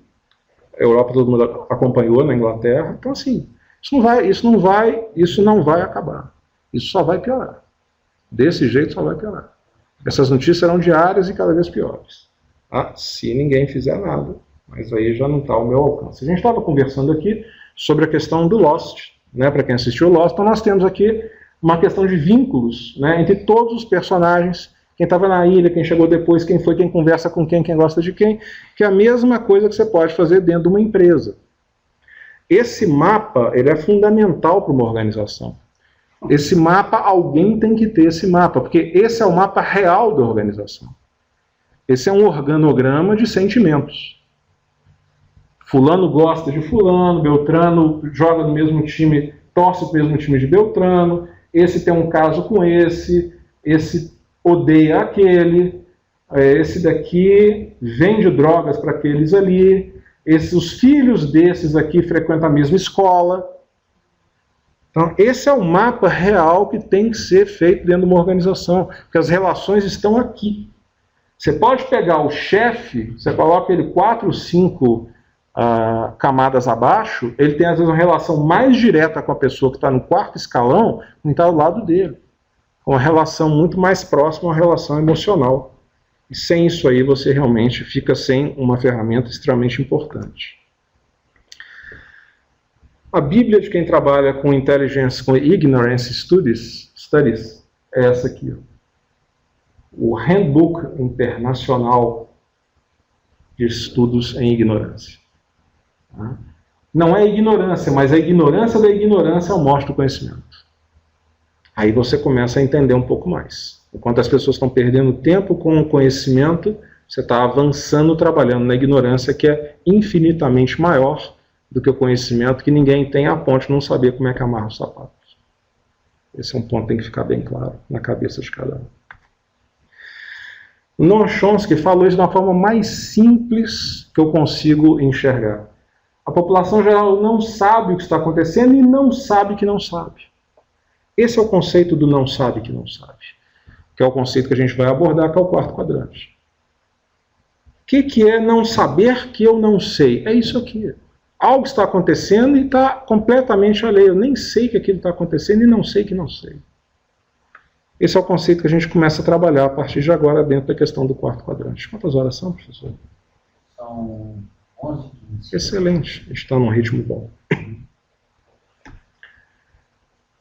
A Europa todo mundo acompanhou na Inglaterra. Então, assim, isso não vai acabar. Isso só vai piorar. Desse jeito só vai piorar. Essas notícias serão diárias e cada vez piores. Se ninguém fizer nada. Mas aí já não está ao meu alcance. A gente estava conversando aqui sobre a questão do Lost, né? Para quem assistiu Lost, então nós temos aqui uma questão de vínculos, né, entre todos os personagens, quem estava na ilha, quem chegou depois, quem foi, quem conversa com quem gosta de quem, que é a mesma coisa que você pode fazer dentro de uma empresa. Esse mapa, ele é fundamental para uma organização. Esse mapa, alguém tem que ter esse mapa, porque esse é o mapa real da organização. Esse é um organograma de sentimentos. Fulano gosta de fulano, Beltrano joga no mesmo time, torce para o mesmo time de Beltrano, esse tem um caso com esse odeia aquele, esse daqui vende drogas para aqueles ali, os filhos desses aqui frequentam a mesma escola. Então, esse é o mapa real que tem que ser feito dentro de uma organização, porque as relações estão aqui. Você pode pegar o chefe, você coloca ele 4 ou 5 camadas abaixo, ele tem às vezes uma relação mais direta com a pessoa que está no 4º escalão, que está ao lado dele. Uma relação muito mais próxima, uma relação emocional. E sem isso aí você realmente fica sem uma ferramenta extremamente importante. A Bíblia de quem trabalha com inteligência, com ignorance studies é essa aqui. O Handbook Internacional de Estudos em Ignorância. Não é ignorância, mas a ignorância da ignorância é a morte do conhecimento. Aí você começa a entender um pouco mais. Enquanto as pessoas estão perdendo tempo com o conhecimento, você está avançando, trabalhando na ignorância, que é infinitamente maior do que o conhecimento, que ninguém tem a ponto de não saber como é que amarra os sapatos. Esse é um ponto que tem que ficar bem claro na cabeça de cada um. O Noam Chomsky falou isso de uma forma mais simples que eu consigo enxergar. A população geral não sabe o que está acontecendo e não sabe que não sabe. Esse é o conceito do não sabe que não sabe, que é o conceito que a gente vai abordar, que é o 4º quadrante. O que é não saber que eu não sei? É isso aqui. Algo está acontecendo e está completamente alheio. Eu nem sei que aquilo está acontecendo e não sei que não sei. Esse é o conceito que a gente começa a trabalhar a partir de agora dentro da questão do 4º quadrante. Quantas horas são, professor? São 11, 15. Excelente, a gente está num ritmo bom.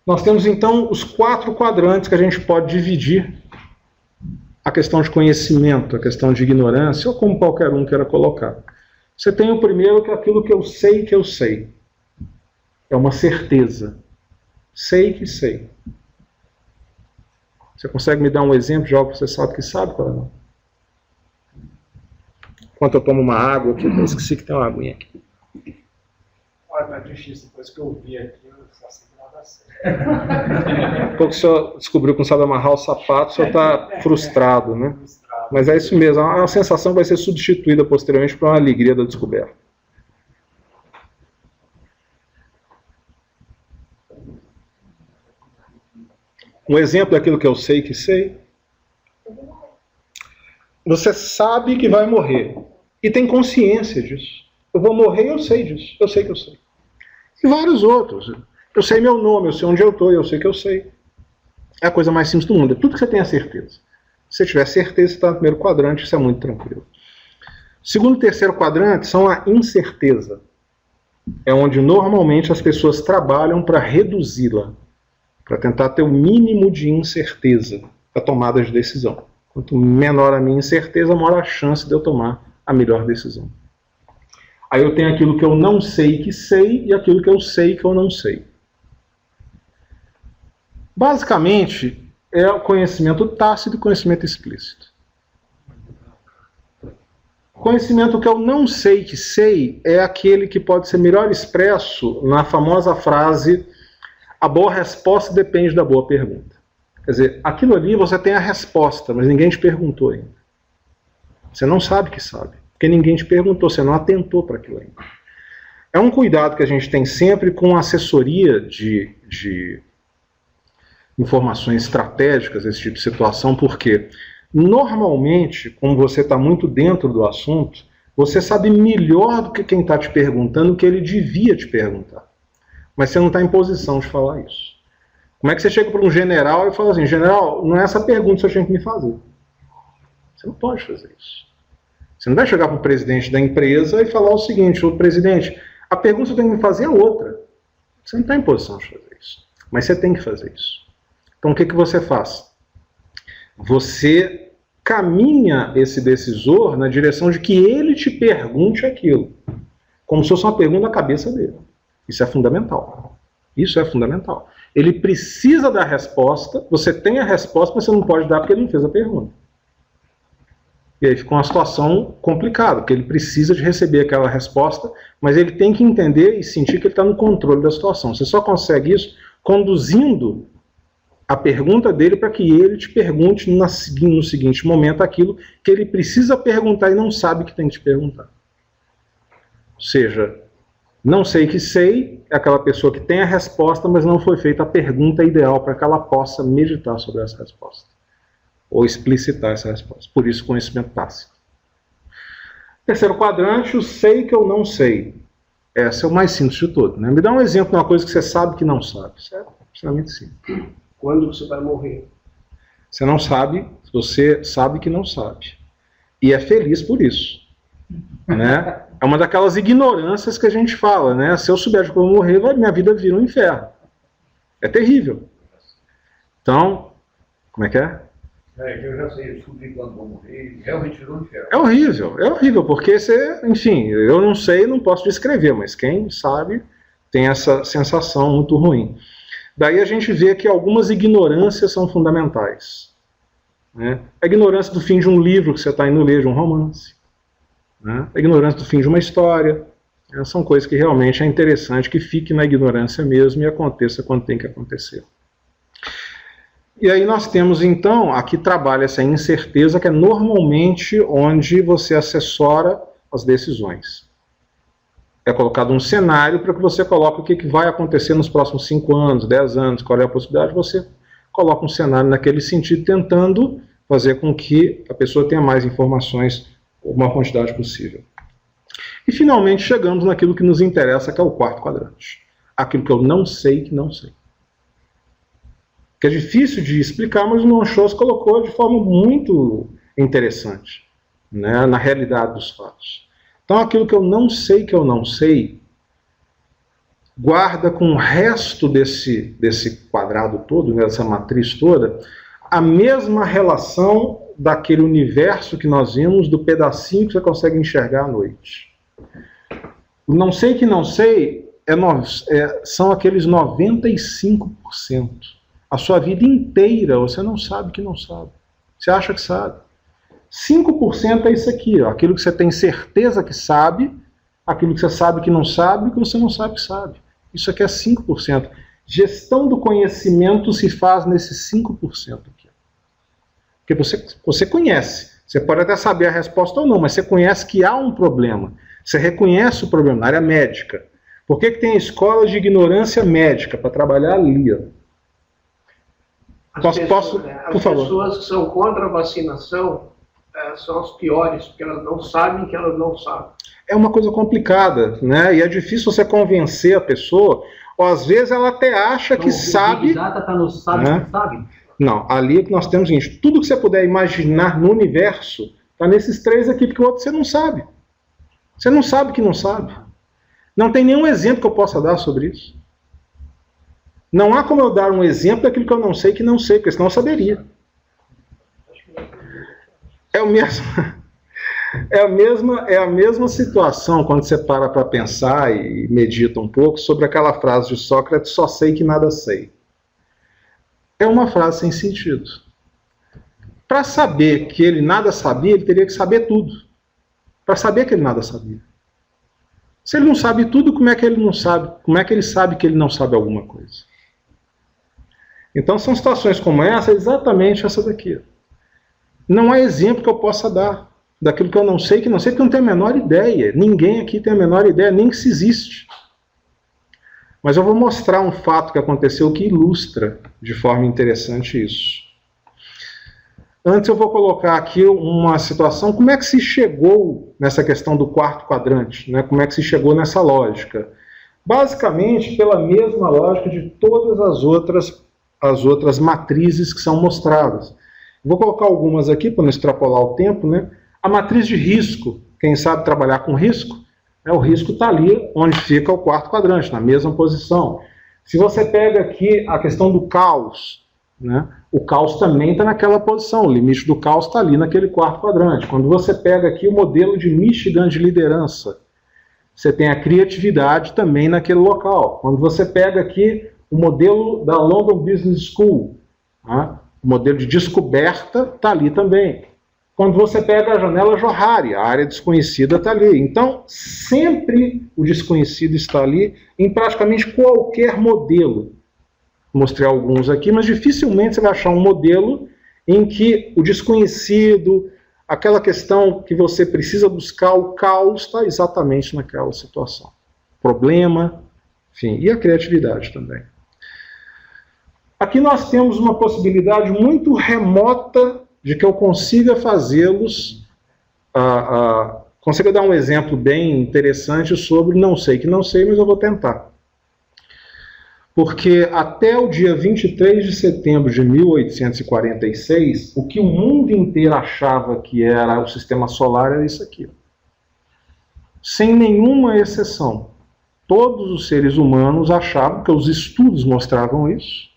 Nós temos então os 4 quadrantes que a gente pode dividir a questão de conhecimento, a questão de ignorância, ou como qualquer um queira colocar. Você tem o primeiro, que é aquilo que eu sei que eu sei. É uma certeza. Sei que sei. Você consegue me dar um exemplo de algo que você sabe que sabe, para não? Enquanto eu tomo uma água aqui, eu esqueci que tem uma aguinha aqui. Olha, mas difícil, depois que eu vi aqui, eu só sei que nada certo. Pouco o senhor descobriu que não sabe amarrar o sapato, o senhor está frustrado, né? Mas é isso mesmo, a sensação vai ser substituída posteriormente por uma alegria da descoberta. Um exemplo daquilo que eu sei que sei. Você sabe que vai morrer e tem consciência disso. Eu vou morrer e eu sei disso. Eu sei que eu sei. E vários outros. Eu sei meu nome, eu sei onde eu estou, eu sei que eu sei. É a coisa mais simples do mundo. É tudo que você tem a certeza. Se você tiver certeza, você está no primeiro quadrante, isso é muito tranquilo. Segundo e 3º quadrante são a incerteza. É onde normalmente as pessoas trabalham para reduzi-la, para tentar ter o mínimo de incerteza da tomada de decisão. Quanto menor a minha incerteza, maior a chance de eu tomar a melhor decisão. Aí eu tenho aquilo que eu não sei que sei e aquilo que eu sei que eu não sei. Basicamente, é o conhecimento tácito e conhecimento explícito. Conhecimento que eu não sei que sei é aquele que pode ser melhor expresso na famosa frase: a boa resposta depende da boa pergunta. Quer dizer, aquilo ali você tem a resposta, mas ninguém te perguntou ainda. Você não sabe que sabe, porque ninguém te perguntou, você não atentou para aquilo ainda. É um cuidado que a gente tem sempre com assessoria de informações estratégicas, esse tipo de situação, porque normalmente, como você está muito dentro do assunto, você sabe melhor do que quem está te perguntando o que ele devia te perguntar. Mas você não está em posição de falar isso. Como é que você chega para um general e fala assim, general, não é essa pergunta que você tinha que me fazer. Você não pode fazer isso. Você não vai chegar para o presidente da empresa e falar o seguinte, ô presidente, a pergunta que você tem que me fazer é outra. Você não está em posição de fazer isso. Mas você tem que fazer isso. Então o que você faz? Você caminha esse decisor na direção de que ele te pergunte aquilo. Como se fosse uma pergunta da cabeça dele. Isso é fundamental. Isso é fundamental. Ele precisa da resposta, você tem a resposta, mas você não pode dar porque ele não fez a pergunta. E aí fica uma situação complicada, porque ele precisa de receber aquela resposta, mas ele tem que entender e sentir que ele está no controle da situação. Você só consegue isso conduzindo a pergunta dele para que ele te pergunte no seguinte momento aquilo que ele precisa perguntar e não sabe que tem que te perguntar. Ou seja, não sei que sei é aquela pessoa que tem a resposta, mas não foi feita a pergunta ideal para que ela possa meditar sobre essa resposta. Ou explicitar essa resposta. Por isso, conhecimento tácito. Terceiro quadrante, o sei que eu não sei. Esse é o mais simples de todo. Né? Me dá um exemplo de uma coisa que você sabe que não sabe. Isso é extremamente simples. Quando você vai morrer? Você não sabe, você sabe que não sabe. E é feliz por isso. Né? É uma daquelas ignorâncias que a gente fala. Né? Se eu souber de como morrer, minha vida vira um inferno. É terrível. Então, como é que é? Eu já sei, eu descobri quando vou morrer, realmente virou um inferno. É horrível, porque você, enfim, eu não sei, não posso descrever, mas quem sabe tem essa sensação muito ruim. Daí a gente vê que algumas ignorâncias são fundamentais. Né? A ignorância do fim de um livro que você está indo ler, de um romance. Né? A ignorância do fim de uma história. Né? São coisas que realmente é interessante que fique na ignorância mesmo e aconteça quando tem que acontecer. E aí nós temos, então, aqui trabalha essa incerteza, que é normalmente onde você assessora as decisões. É colocado um cenário para que você coloque o que vai acontecer nos próximos 5 anos, 10 anos, qual é a possibilidade, você coloca um cenário naquele sentido, tentando fazer com que a pessoa tenha mais informações, uma quantidade possível. E finalmente chegamos naquilo que nos interessa, que é o quarto quadrante. Aquilo que eu não sei que não sei. Que é difícil de explicar, mas o Non-Shows colocou de forma muito interessante, né, na realidade dos fatos. Então aquilo que eu não sei, guarda com o resto desse quadrado todo, dessa matriz toda, a mesma relação daquele universo que nós vimos, do pedacinho que você consegue enxergar à noite. O não sei que não sei são aqueles 95%. A sua vida inteira você não sabe que não sabe. Você acha que sabe. 5% é isso aqui, ó, aquilo que você tem certeza que sabe, aquilo que você sabe que não sabe, e que você não sabe que sabe. Isso aqui é 5%. Gestão do conhecimento se faz nesses 5% aqui. Porque você conhece. Você pode até saber a resposta ou não, mas você conhece que há um problema. Você reconhece o problema na área médica. Por que tem escolas de ignorância médica para trabalhar ali? Ó? Posso, por favor. As pessoas que são contra a vacinação são as piores, porque elas não sabem que elas não sabem. É uma coisa complicada, né? E é difícil você convencer a pessoa, ou às vezes ela até acha que sabe. Está no sabe, né? Que sabe. Não, ali é que nós temos o seguinte: tudo que você puder imaginar no universo está nesses 3 aqui, porque o outro você não sabe. Você não sabe que não sabe. Não tem nenhum exemplo que eu possa dar sobre isso. Não há como eu dar um exemplo daquilo que eu não sei que não sei, porque senão eu saberia. É a mesma situação quando você para pensar e medita um pouco sobre aquela frase de Sócrates, só sei que nada sei. É uma frase sem sentido. Para saber que ele nada sabia, ele teria que saber tudo. Para saber que ele nada sabia. Se ele não sabe tudo, como é que ele não sabe? Como é que ele sabe que ele não sabe alguma coisa? Então são situações como essa, exatamente essa daqui. Não há exemplo que eu possa dar daquilo que eu não sei, porque eu não tenho a menor ideia. Ninguém aqui tem a menor ideia, nem que se existe. Mas eu vou mostrar um fato que aconteceu que ilustra de forma interessante isso. Antes eu vou colocar aqui uma situação, como é que se chegou nessa questão do quarto quadrante, né? Como é que se chegou nessa lógica? Basicamente pela mesma lógica de todas as outras matrizes que são mostradas. Vou colocar algumas aqui para não extrapolar o tempo, né? A matriz de risco, quem sabe trabalhar com risco, o risco está ali onde fica o quarto quadrante, na mesma posição. Se você pega aqui a questão do caos, né? O caos também está naquela posição, o limite do caos está ali naquele quarto quadrante. Quando você pega aqui o modelo de Michigan de liderança, você tem a criatividade também naquele local. Quando você pega aqui o modelo da London Business School, né? O modelo de descoberta está ali também. Quando você pega a janela Johari, a área desconhecida está ali. Então, sempre o desconhecido está ali em praticamente qualquer modelo. Mostrei alguns aqui, mas dificilmente você vai achar um modelo em que o desconhecido, aquela questão que você precisa buscar, o caos, está exatamente naquela situação. Problema, enfim, e a criatividade também. Aqui nós temos uma possibilidade muito remota de que eu consiga fazê-los, consiga dar um exemplo bem interessante sobre não sei que não sei, mas eu vou tentar. Porque até o dia 23 de setembro de 1846, o que o mundo inteiro achava que era o sistema solar era isso aqui. Sem nenhuma exceção. Todos os seres humanos achavam, que os estudos mostravam isso,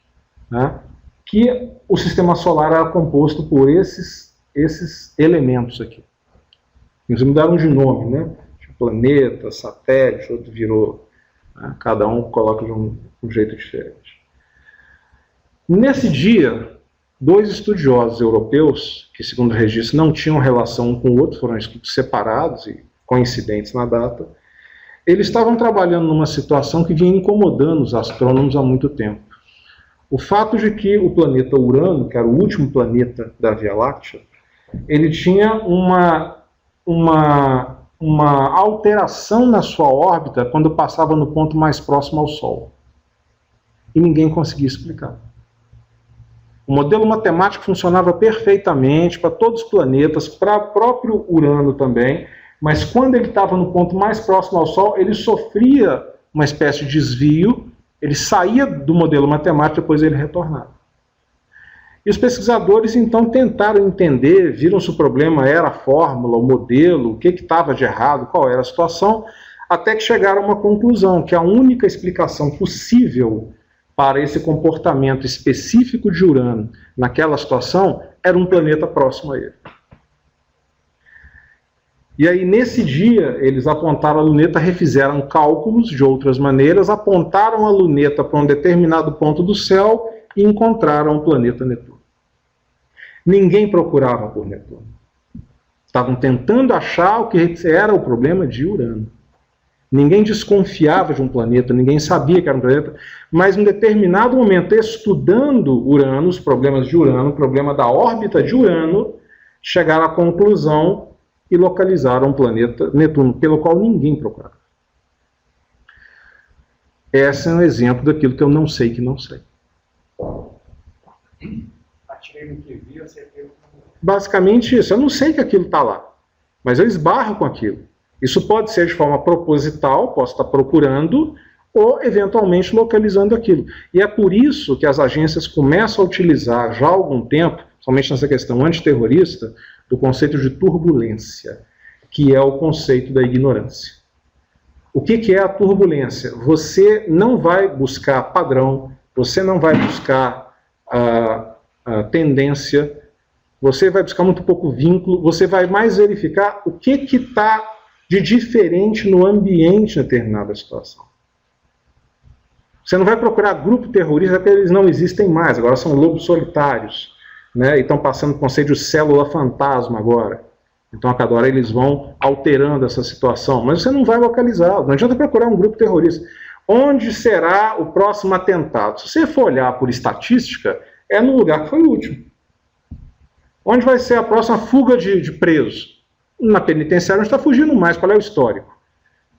né, que o sistema solar era composto por esses elementos aqui. Eles mudaram de nome, né? Planeta, satélite, outro virou... Né? Cada um coloca de um jeito diferente. Nesse dia, 2 estudiosos europeus, que segundo o registro não tinham relação um com o outro, foram estudos separados e coincidentes na data, eles estavam trabalhando numa situação que vinha incomodando os astrônomos há muito tempo. O fato de que o planeta Urano, que era o último planeta da Via Láctea, ele tinha uma alteração na sua órbita quando passava no ponto mais próximo ao Sol. E ninguém conseguia explicar. O modelo matemático funcionava perfeitamente para todos os planetas, para o próprio Urano também, mas quando ele estava no ponto mais próximo ao Sol, ele sofria uma espécie de desvio, ele saía do modelo matemático, depois ele retornava. E os pesquisadores então tentaram entender, viram se o problema era a fórmula, o modelo, o que estava de errado, qual era a situação, até que chegaram a uma conclusão, que a única explicação possível para esse comportamento específico de Urano naquela situação era um planeta próximo a ele. E aí, nesse dia, eles apontaram a luneta, refizeram cálculos de outras maneiras, apontaram a luneta para um determinado ponto do céu e encontraram o planeta Netuno. Ninguém procurava por Netuno. Estavam tentando achar o que era o problema de Urano. Ninguém desconfiava de um planeta, ninguém sabia que era um planeta, mas em um determinado momento, estudando Urano, os problemas de Urano, o problema da órbita de Urano, chegaram à conclusão e localizaram um planeta Netuno, pelo qual ninguém procurava. Esse é um exemplo daquilo que eu não sei que não sei. Atirei no que vi, acertei no que não vi. Basicamente isso. Eu não sei que aquilo está lá, mas eu esbarro com aquilo. Isso pode ser de forma proposital, posso estar procurando, ou eventualmente localizando aquilo. E é por isso que as agências começam a utilizar já há algum tempo, somente nessa questão antiterrorista, do conceito de turbulência, que é o conceito da ignorância. O que é a turbulência? Você não vai buscar padrão, você não vai buscar a tendência, você vai buscar muito pouco vínculo, você vai mais verificar o que está de diferente no ambiente em determinada situação. Você não vai procurar grupo terrorista, porque eles não existem mais, agora são lobos solitários. Né, e estão passando o conceito de célula fantasma agora. Então a cada hora eles vão alterando essa situação. Mas você não vai localizar, não adianta procurar um grupo terrorista. Onde será o próximo atentado? Se você for olhar por estatística, é no lugar que foi o último. Onde vai ser a próxima fuga de presos? Na penitenciária onde está fugindo mais. Qual é o histórico?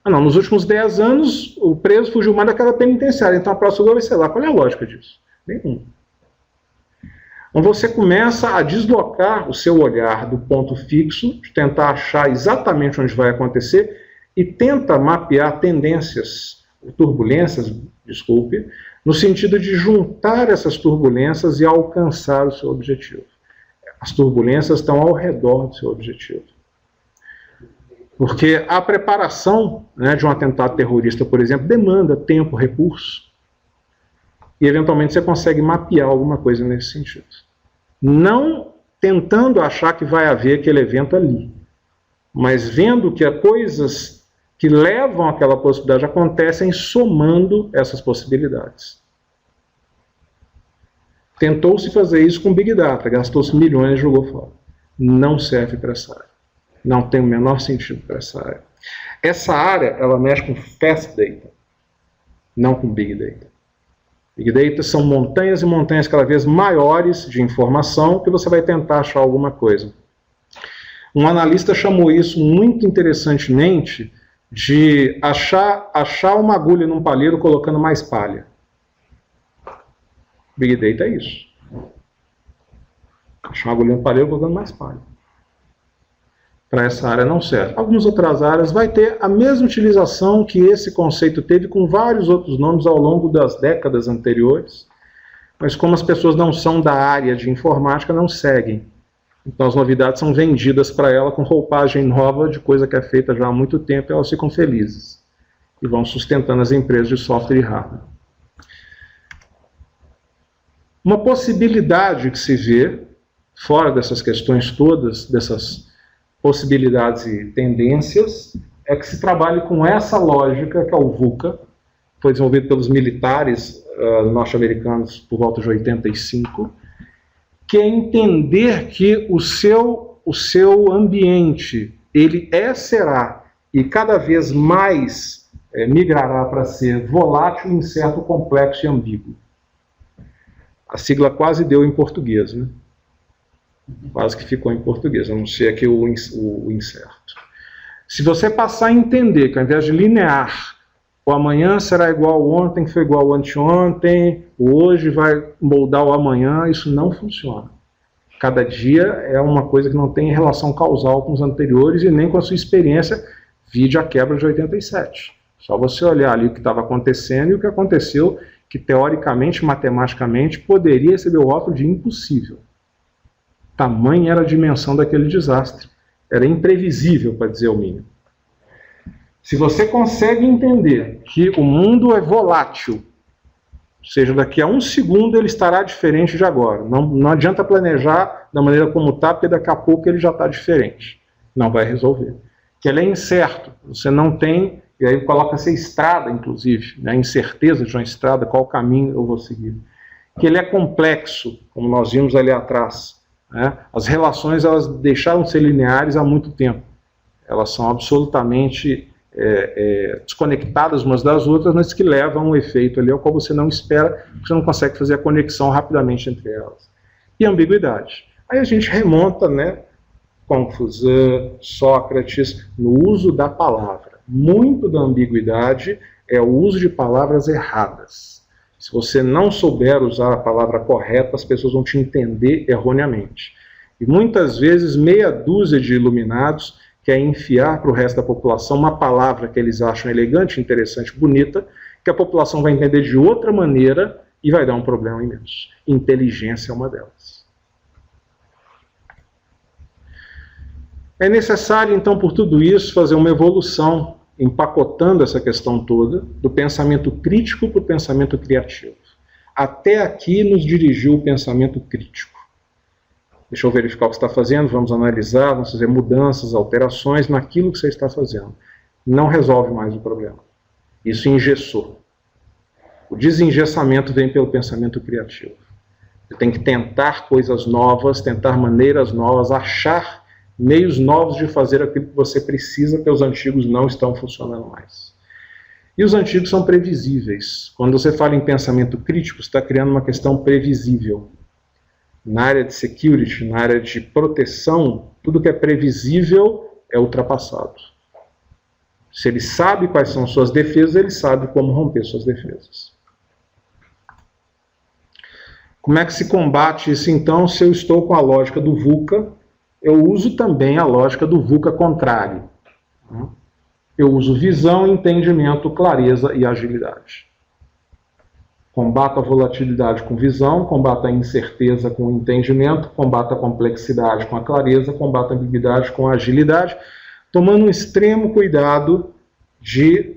Ah, não, nos últimos 10 anos o preso fugiu mais daquela penitenciária, então a próxima fuga vai ser lá. Qual é a lógica disso? Nenhum. Então você começa a deslocar o seu olhar do ponto fixo, de tentar achar exatamente onde vai acontecer e tenta mapear tendências, turbulências, desculpe, no sentido de juntar essas turbulências e alcançar o seu objetivo. As turbulências estão ao redor do seu objetivo. Porque a preparação, né, de um atentado terrorista, por exemplo, demanda tempo, recurso, e eventualmente você consegue mapear alguma coisa nesse sentido. Não tentando achar que vai haver aquele evento ali, mas vendo que coisas que levam àquela possibilidade acontecem somando essas possibilidades. Tentou-se fazer isso com Big Data, gastou-se milhões e jogou fora. Não serve para essa área. Não tem o menor sentido para essa área. Essa área, ela mexe com Fast Data, não com Big Data. Big Data são montanhas e montanhas cada vez maiores de informação que você vai tentar achar alguma coisa. Um analista chamou isso muito interessantemente de achar uma agulha num palheiro colocando mais palha. Big Data é isso. Achar uma agulha no palheiro colocando mais palha. Para essa área não serve. Algumas outras áreas vai ter a mesma utilização que esse conceito teve com vários outros nomes ao longo das décadas anteriores, mas como as pessoas não são da área de informática, não seguem. Então as novidades são vendidas para ela com roupagem nova de coisa que é feita já há muito tempo e elas ficam felizes. E vão sustentando as empresas de software e hardware. Uma possibilidade que se vê, fora dessas questões todas, dessas possibilidades e tendências, é que se trabalhe com essa lógica, que é o VUCA, foi desenvolvido pelos militares norte-americanos por volta de 85, que é entender que o seu ambiente, ele será, e cada vez mais migrará para ser volátil, incerto, complexo e ambíguo. A sigla quase deu em português, né? Quase que ficou em português, a não ser aqui o incerto. Se você passar a entender que ao invés de linear, o amanhã será igual ao ontem, que foi igual ao anteontem, o hoje vai moldar o amanhã, isso não funciona. Cada dia é uma coisa que não tem relação causal com os anteriores e nem com a sua experiência, vide a quebra de 87. Só você olhar ali o que estava acontecendo e o que aconteceu, que teoricamente, matematicamente, poderia receber o rótulo de impossível. Tamanha era a dimensão daquele desastre. Era imprevisível, para dizer o mínimo. Se você consegue entender que o mundo é volátil, ou seja, daqui a um segundo ele estará diferente de agora. Não adianta planejar da maneira como está, porque daqui a pouco ele já está diferente. Não vai resolver. Que ele é incerto, você não tem, e aí coloca-se a estrada, inclusive, né, a incerteza de uma estrada, qual caminho eu vou seguir. Que ele é complexo, como nós vimos ali atrás. Né? As relações elas deixaram de ser lineares há muito tempo. Elas são absolutamente desconectadas umas das outras, mas que levam a um efeito ali ao qual você não espera, porque você não consegue fazer a conexão rapidamente entre elas. E ambiguidade. Aí a gente remonta, né, Confusão, Sócrates, no uso da palavra. Muito da ambiguidade é o uso de palavras erradas. Se você não souber usar a palavra correta, as pessoas vão te entender erroneamente. E muitas vezes meia dúzia de iluminados quer enfiar para o resto da população uma palavra que eles acham elegante, interessante, bonita, que a população vai entender de outra maneira e vai dar um problema imenso. Inteligência é uma delas. É necessário, então, por tudo isso, fazer uma evolução, empacotando essa questão toda, do pensamento crítico para o pensamento criativo. Até aqui nos dirigiu o pensamento crítico. Deixa eu verificar o que você está fazendo, vamos analisar, vamos fazer mudanças, alterações naquilo que você está fazendo. Não resolve mais o problema. Isso engessou. O desengessamento vem pelo pensamento criativo. Você tem que tentar coisas novas, tentar maneiras novas, achar meios novos de fazer aquilo que você precisa, porque os antigos não estão funcionando mais. E os antigos são previsíveis. Quando você fala em pensamento crítico, você está criando uma questão previsível. Na área de security, na área de proteção, tudo que é previsível é ultrapassado. Se ele sabe quais são suas defesas, ele sabe como romper suas defesas. Como é que se combate isso, então, se eu estou com a lógica do VUCA? Eu uso também a lógica do VUCA contrário. Eu uso visão, entendimento, clareza e agilidade. Combato a volatilidade com visão, combato a incerteza com entendimento, combato a complexidade com a clareza, combato a ambiguidade com a agilidade, tomando um extremo cuidado de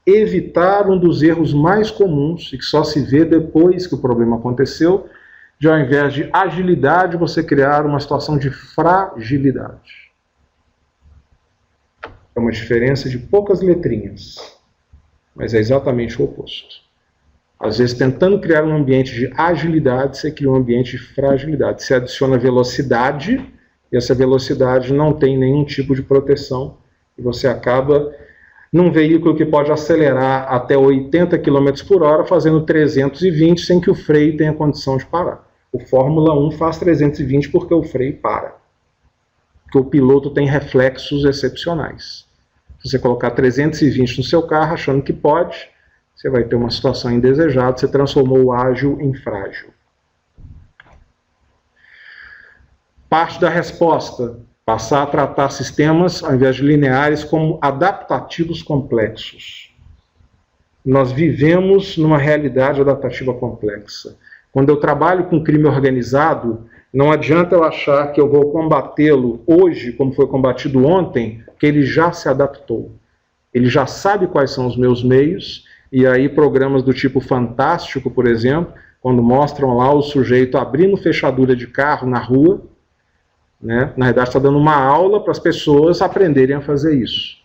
evitar um dos erros mais comuns e que só se vê depois que o problema aconteceu, de ao invés de agilidade, você criar uma situação de fragilidade. É uma diferença de poucas letrinhas, mas é exatamente o oposto. Às vezes, tentando criar um ambiente de agilidade, você cria um ambiente de fragilidade. Você adiciona velocidade, e essa velocidade não tem nenhum tipo de proteção, e você acaba num veículo que pode acelerar até 80 km por hora, fazendo 320 sem que o freio tenha condição de parar. O Fórmula 1 faz 320 porque o freio para. Porque o piloto tem reflexos excepcionais. Se você colocar 320 no seu carro, achando que pode, você vai ter uma situação indesejada, você transformou o ágil em frágil. Parte da resposta, passar a tratar sistemas, ao invés de lineares, como adaptativos complexos. Nós vivemos numa realidade adaptativa complexa. Quando eu trabalho com crime organizado, não adianta eu achar que eu vou combatê-lo hoje, como foi combatido ontem, que ele já se adaptou. Ele já sabe quais são os meus meios, e aí programas do tipo Fantástico, por exemplo, quando mostram lá o sujeito abrindo fechadura de carro na rua, né? Na verdade está dando uma aula para as pessoas aprenderem a fazer isso.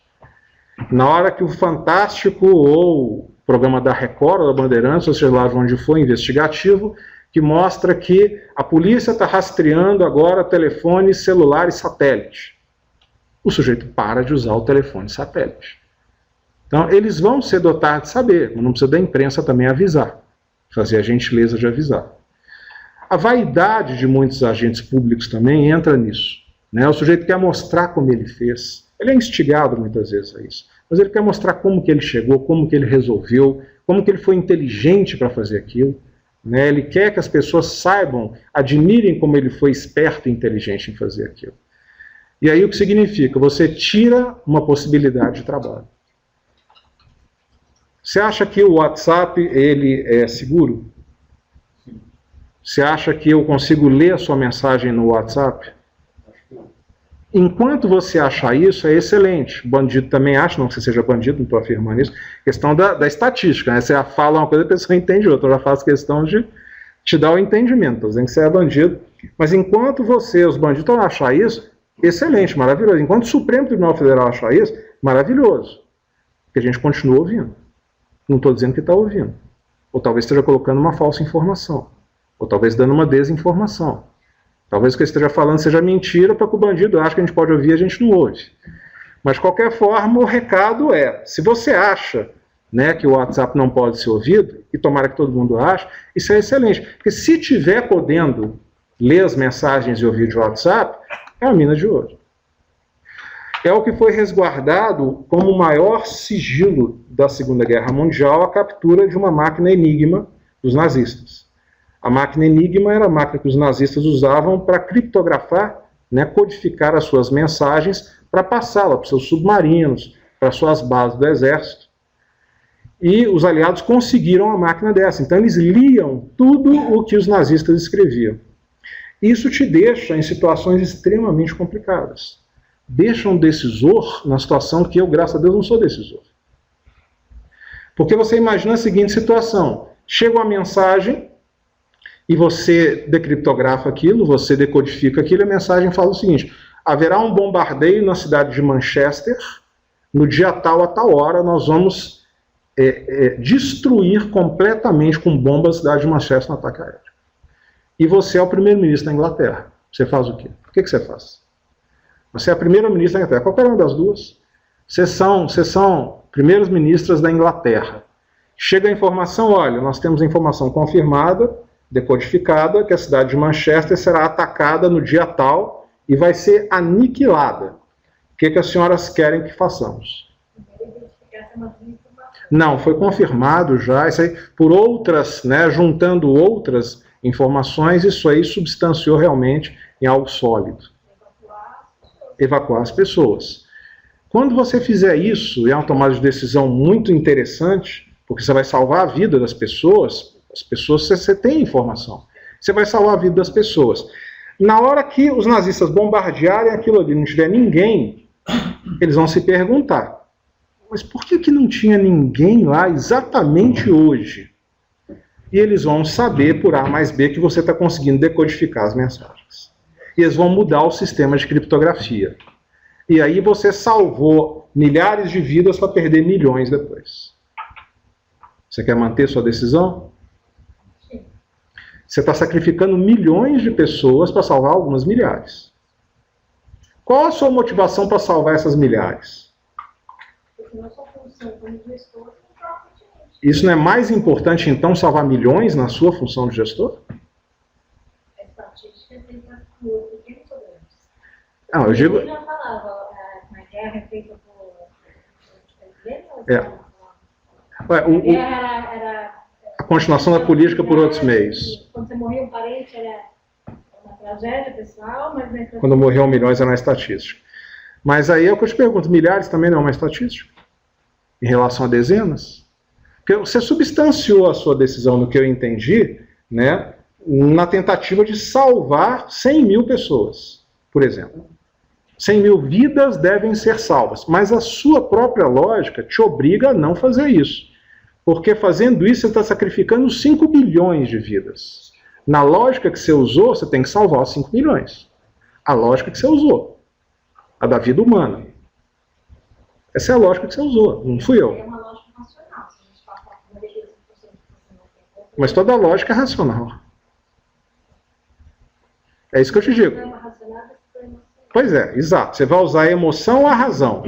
Na hora que o Fantástico ou o programa da Record, ou da Bandeirantes, ou seja lá de onde for, investigativo, que mostra que a polícia está rastreando agora telefone celular e satélite. O sujeito para de usar o telefone satélite. Então, eles vão ser dotados de saber, não precisa da imprensa também avisar, fazer a gentileza de avisar. A vaidade de muitos agentes públicos também entra nisso. Né? O sujeito quer mostrar como ele fez. Ele é instigado muitas vezes a isso. Mas ele quer mostrar como que ele chegou, como que ele resolveu, como que ele foi inteligente para fazer aquilo. Né? Ele quer que as pessoas saibam, admirem como ele foi esperto e inteligente em fazer aquilo. E aí o que significa? Você tira uma possibilidade de trabalho. Você acha que o WhatsApp ele é seguro? Você acha que eu consigo ler a sua mensagem no WhatsApp? Enquanto você achar isso, é excelente. O bandido também acha, não que você seja bandido, não estou afirmando isso. Questão da estatística, né? Você fala uma coisa, a pessoa entende outra. Eu já faço questão de te dar o entendimento. Estou dizendo que você é bandido. Mas enquanto você, os bandidos, vão achar isso, excelente, maravilhoso. Enquanto o Supremo Tribunal Federal achar isso, maravilhoso. Porque a gente continua ouvindo. Não estou dizendo que está ouvindo. Ou talvez esteja colocando uma falsa informação. Ou talvez dando uma desinformação. Talvez o que eu esteja falando seja mentira para que o bandido ache que a gente pode ouvir e a gente não ouve. Mas, de qualquer forma, o recado é, se você acha, né, que o WhatsApp não pode ser ouvido, e tomara que todo mundo ache, isso é excelente. Porque se tiver podendo ler as mensagens e ouvir de WhatsApp, é a mina de ouro. É o que foi resguardado como o maior sigilo da Segunda Guerra Mundial, a captura de uma máquina Enigma dos nazistas. A máquina Enigma era a máquina que os nazistas usavam para criptografar, né, codificar as suas mensagens para passá-la para os seus submarinos, para suas bases do exército. E os aliados conseguiram a máquina dessa. Então eles liam tudo o que os nazistas escreviam. Isso te deixa em situações extremamente complicadas. Deixa um decisor na situação que eu, graças a Deus, não sou decisor. Porque você imagina a seguinte situação. Chega uma mensagem e você decriptografa aquilo, você decodifica aquilo, e a mensagem fala o seguinte: haverá um bombardeio na cidade de Manchester, no dia tal a tal hora, nós vamos destruir completamente com bombas a cidade de Manchester no ataque aéreo. E você é o primeiro-ministro da Inglaterra. Você faz o quê? O que você faz? Você é a primeira-ministra da Inglaterra. Qualquer uma das duas. Vocês são primeiras ministras da Inglaterra. Chega a informação, olha, nós temos a informação confirmada, decodificada, que a cidade de Manchester será atacada no dia tal e vai ser aniquilada. O que as senhoras querem que façamos? Não, foi confirmado já, isso aí, por outras, né, juntando outras informações, isso aí substanciou realmente em algo sólido. Evacuar as pessoas. Quando você fizer isso, e é uma tomada de decisão muito interessante, porque você vai salvar a vida das pessoas, você tem informação, você vai salvar a vida das pessoas. Na hora que os nazistas bombardearem aquilo ali, não tiver ninguém, eles vão se perguntar, mas por que não tinha ninguém lá exatamente hoje? E eles vão saber por A mais B que você está conseguindo decodificar as mensagens. E eles vão mudar o sistema de criptografia. E aí você salvou milhares de vidas para perder milhões depois. Você quer manter sua decisão? Sim. Você está sacrificando milhões de pessoas para salvar algumas milhares. Qual a sua motivação para salvar essas milhares? Isso não é mais importante, então, salvar milhões na sua função de gestor? A estatística tem muito tempo antes. Não, eu digo... Ele já falava, na guerra é feita por... A continuação da política por outros meios. Quando você morria um parente, era uma tragédia pessoal, mas... Quando morriam milhões era uma estatística. Mas aí é o que eu te pergunto, milhares também não é uma estatística? Em relação a dezenas? Porque você substanciou a sua decisão, no que eu entendi, né, na tentativa de salvar 100 mil pessoas, por exemplo. 100 mil vidas devem ser salvas, mas a sua própria lógica te obriga a não fazer isso. Porque fazendo isso você está sacrificando 5 bilhões de vidas. Na lógica que você usou, você tem que salvar os 5 milhões. A lógica que você usou. A da vida humana. Essa é a lógica que você usou, não fui eu. É uma lógica racional. Se a gente passar por 95% mas toda lógica é racional. É isso que eu te digo. Pois é, exato. Você vai usar a emoção ou a razão.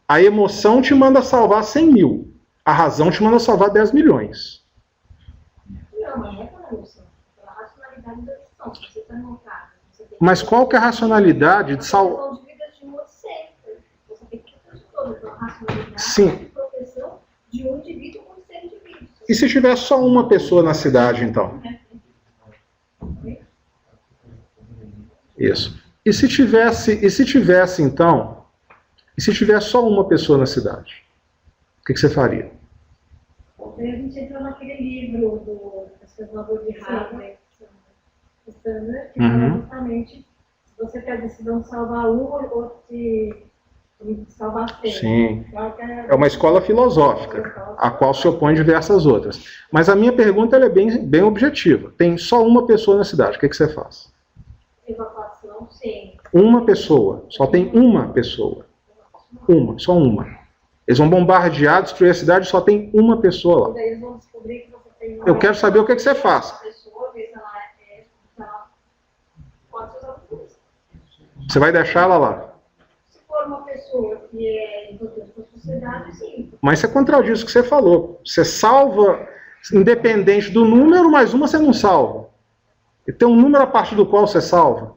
A emoção te manda salvar 100 mil. A razão te manda salvar 10 milhões. Não, mas não é pela emoção. É pela racionalidade da decisão. Se você está montado, você tem que... Mas qual que é a racionalidade de salvar? Você tem que proteger todo. Então, a racionalidade Sim. É de proteção de um indivíduo com 100 indivíduos. E se tiver só uma pessoa na cidade, então? Isso. E se tivesse, então, e se tivesse só uma pessoa na cidade? O que você faria? A gente entrou naquele livro do pesquisador de Harvard, Standard, que fala justamente se você quer a decisão de salvar um ou de salvar 100. Sim. É uma escola filosófica, a qual se opõe diversas outras. Mas a minha pergunta ela é bem objetiva. Tem só uma pessoa na cidade, o que você faz? Evacuação, sim. Uma pessoa, só tem uma pessoa. Uma, só uma. Eles vão bombardear, destruir a cidade, só tem uma pessoa lá. E daí eles vão descobrir que você tem uma... Eu quero saber o que você faz. Pessoa, ver se ela pode ser usada por isso. Você vai deixar ela lá. Se for uma pessoa que é importante para a sociedade, sim. Mas você contradiz o que você falou. Você salva, independente do número, mas uma você não salva. E tem um número a partir do qual você salva.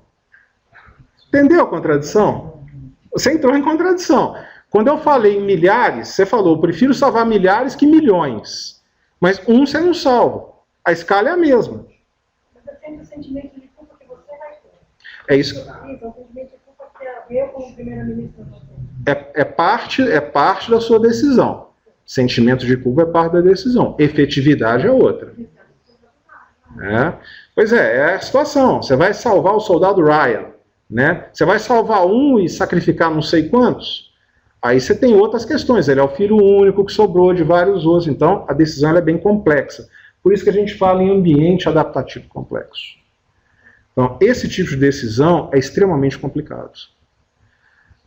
Entendeu a contradição? Você entrou em contradição. Quando eu falei em milhares, você falou, eu prefiro salvar milhares que milhões. Mas um você não salva. A escala é a mesma. Mas é sempre o sentimento de culpa que você vai ter. É isso. Isso, é o sentimento de culpa que eu, como primeira-ministra, vou ter. É parte da sua decisão. Sentimento de culpa é parte da decisão. Efetividade é outra. Pois é a situação. Você vai salvar o soldado Ryan, né? Você vai salvar um e sacrificar não sei quantos? Aí você tem outras questões. Ele é o filho único que sobrou de vários outros. Então, a decisão é bem complexa. Por isso que a gente fala em ambiente adaptativo complexo. Então, esse tipo de decisão é extremamente complicado.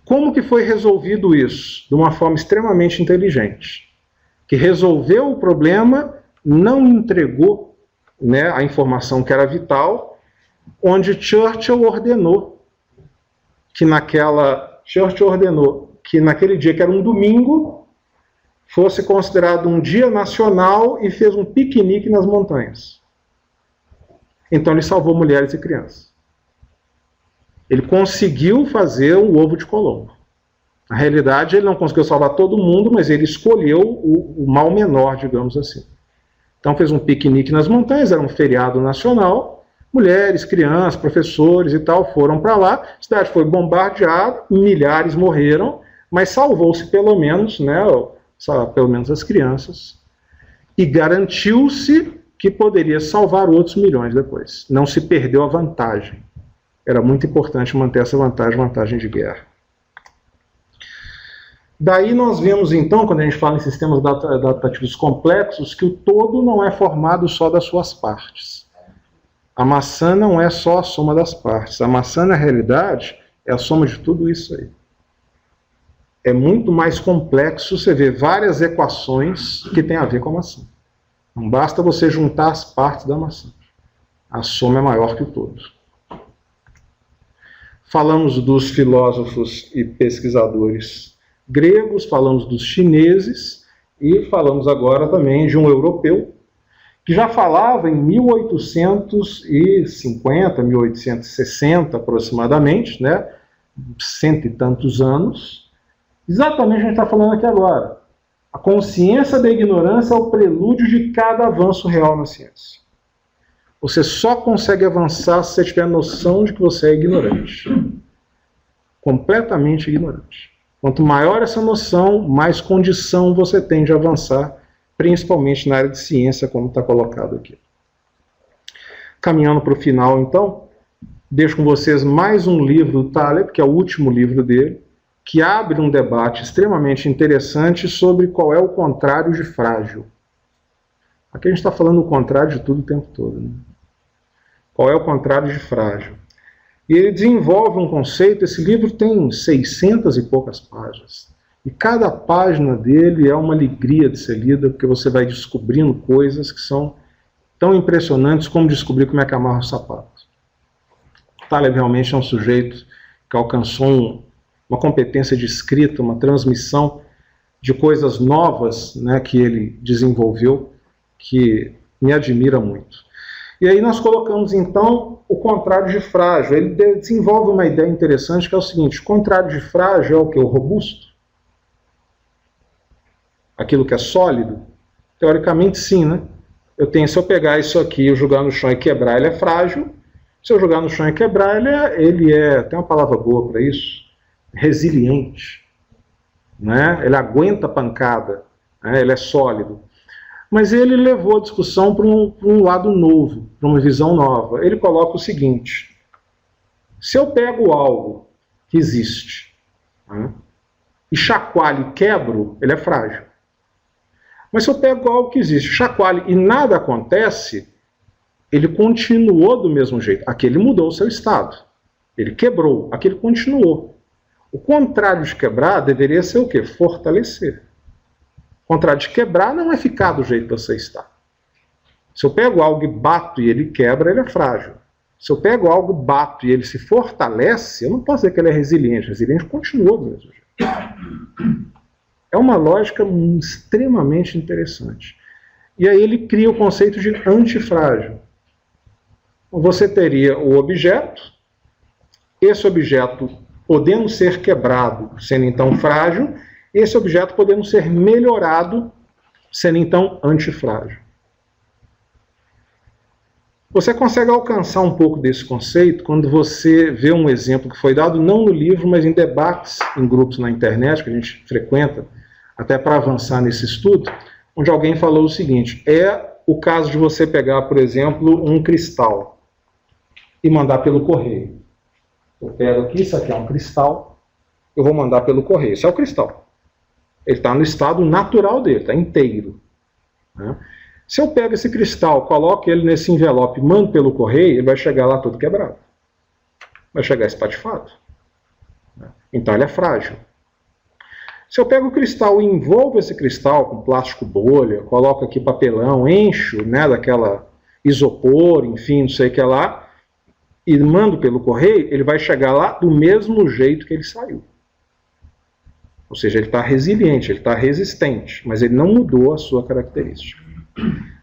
Como que foi resolvido isso? De uma forma extremamente inteligente. Que resolveu o problema, não entregou, né, a informação que era vital, onde Churchill ordenou que naquele dia, que era um domingo, fosse considerado um dia nacional e fez um piquenique nas montanhas. Então ele salvou mulheres e crianças. Ele conseguiu fazer o ovo de Colombo. Na realidade, ele não conseguiu salvar todo mundo, mas ele escolheu o mal menor, digamos assim. Então fez um piquenique nas montanhas, era um feriado nacional, mulheres, crianças, professores e tal foram para lá, a cidade foi bombardeada, milhares morreram, mas salvou-se pelo menos, né, pelo menos as crianças, e garantiu-se que poderia salvar outros milhões depois. Não se perdeu a vantagem. Era muito importante manter essa vantagem de guerra. Daí nós vemos então, quando a gente fala em sistemas adaptativos complexos, que o todo não é formado só das suas partes. A maçã não é só a soma das partes. A maçã, na realidade, é a soma de tudo isso aí. É muito mais complexo você ver várias equações que têm a ver com a maçã. Não basta você juntar as partes da maçã. A soma é maior que o todo. Falamos dos filósofos e pesquisadores gregos, falamos dos chineses e falamos agora também de um europeu que já falava em 1850, 1860 aproximadamente, né, cento e tantos anos, exatamente o que a gente está falando aqui agora. A consciência da ignorância é o prelúdio de cada avanço real na ciência. Você só consegue avançar se você tiver noção de que você é ignorante. Completamente ignorante. Quanto maior essa noção, mais condição você tem de avançar, principalmente na área de ciência, como está colocado aqui. Caminhando para o final, então, deixo com vocês mais um livro do Taleb, que é o último livro dele, que abre um debate extremamente interessante sobre qual é o contrário de frágil. Aqui a gente está falando o contrário de tudo o tempo todo, né? Qual é o contrário de frágil? E ele desenvolve um conceito, esse livro tem 600 e poucas páginas. E cada página dele é uma alegria de ser lida, porque você vai descobrindo coisas que são tão impressionantes como descobrir como é que amarra o sapato. Taleb realmente é um sujeito que alcançou uma competência de escrita, uma transmissão de coisas novas, né, que ele desenvolveu, que me admira muito. E aí nós colocamos, então, o contrário de frágil. Ele desenvolve uma ideia interessante, que é o seguinte: o contrário de frágil é o que? O robusto? Aquilo que é sólido? Teoricamente, sim, né? Se eu pegar isso aqui e jogar no chão e quebrar, ele é frágil. Se eu jogar no chão e quebrar, ele é tem uma palavra boa para isso, resiliente. Né? Ele aguenta pancada, né? Ele é sólido. Mas ele levou a discussão para um lado novo, para uma visão nova. Ele coloca o seguinte: se eu pego algo que existe, né, e chacoalho e quebro, ele é frágil. Mas se eu pego algo que existe, chacoalho e nada acontece, ele continuou do mesmo jeito. Aquele mudou o seu estado. Ele quebrou, aquele continuou. O contrário de quebrar deveria ser o quê? Fortalecer. O contrário de quebrar não é ficar do jeito que você está. Se eu pego algo e bato e ele quebra, ele é frágil. Se eu pego algo, bato e ele se fortalece, eu não posso dizer que ele é resiliente. Resiliente continua do mesmo jeito. É uma lógica extremamente interessante. E aí ele cria o conceito de antifrágil. Você teria o objeto, esse objeto podendo ser quebrado, sendo então frágil, esse objeto podendo ser melhorado, sendo então antifrágil. Você consegue alcançar um pouco desse conceito quando você vê um exemplo que foi dado não no livro, mas em debates em grupos na internet, que a gente frequenta, até para avançar nesse estudo, onde alguém falou o seguinte: é o caso de você pegar, por exemplo, um cristal e mandar pelo correio. Eu pego aqui, isso aqui é um cristal, eu vou mandar pelo correio. Isso é o cristal. Ele está no estado natural dele, está inteiro. Né? Se eu pego esse cristal, coloco ele nesse envelope e mando pelo correio, ele vai chegar lá todo quebrado. Vai chegar espatifado. Então ele é frágil. Se eu pego o cristal e envolvo esse cristal com plástico bolha, coloco aqui papelão, encho, né, daquela isopor, enfim, não sei o que lá, e mando pelo correio, ele vai chegar lá do mesmo jeito que ele saiu. Ou seja, ele está resiliente, ele está resistente, mas ele não mudou a sua característica.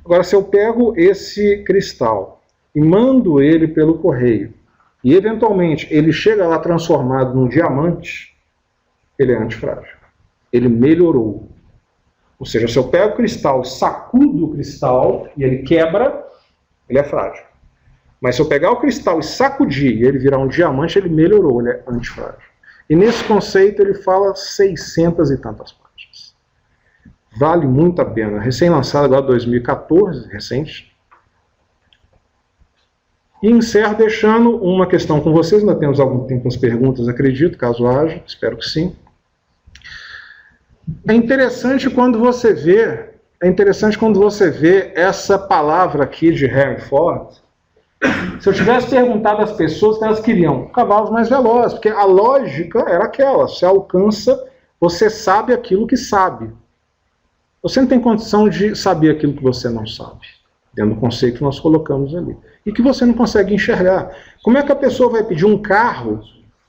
Agora, se eu pego esse cristal e mando ele pelo correio, e eventualmente ele chega lá transformado num diamante, ele é antifrágil. Ele melhorou. Ou seja, se eu pego o cristal, sacudo o cristal e ele quebra, ele é frágil. Mas se eu pegar o cristal e sacudir e ele virar um diamante, ele melhorou, ele é antifrágil. E nesse conceito ele fala 600 e tantas páginas. Vale muito a pena. Recém-lançado agora 2014, recente. E encerro deixando uma questão com vocês. Ainda temos algum tempo as perguntas, acredito, caso haja. Espero que sim. É interessante quando você vê essa palavra aqui de Henry Ford. Se eu tivesse perguntado às pessoas que elas queriam cavalos mais velozes, porque a lógica era aquela: você alcança, você sabe aquilo que sabe. Você não tem condição de saber aquilo que você não sabe, dentro do conceito que nós colocamos ali, e que você não consegue enxergar. Como é que a pessoa vai pedir um carro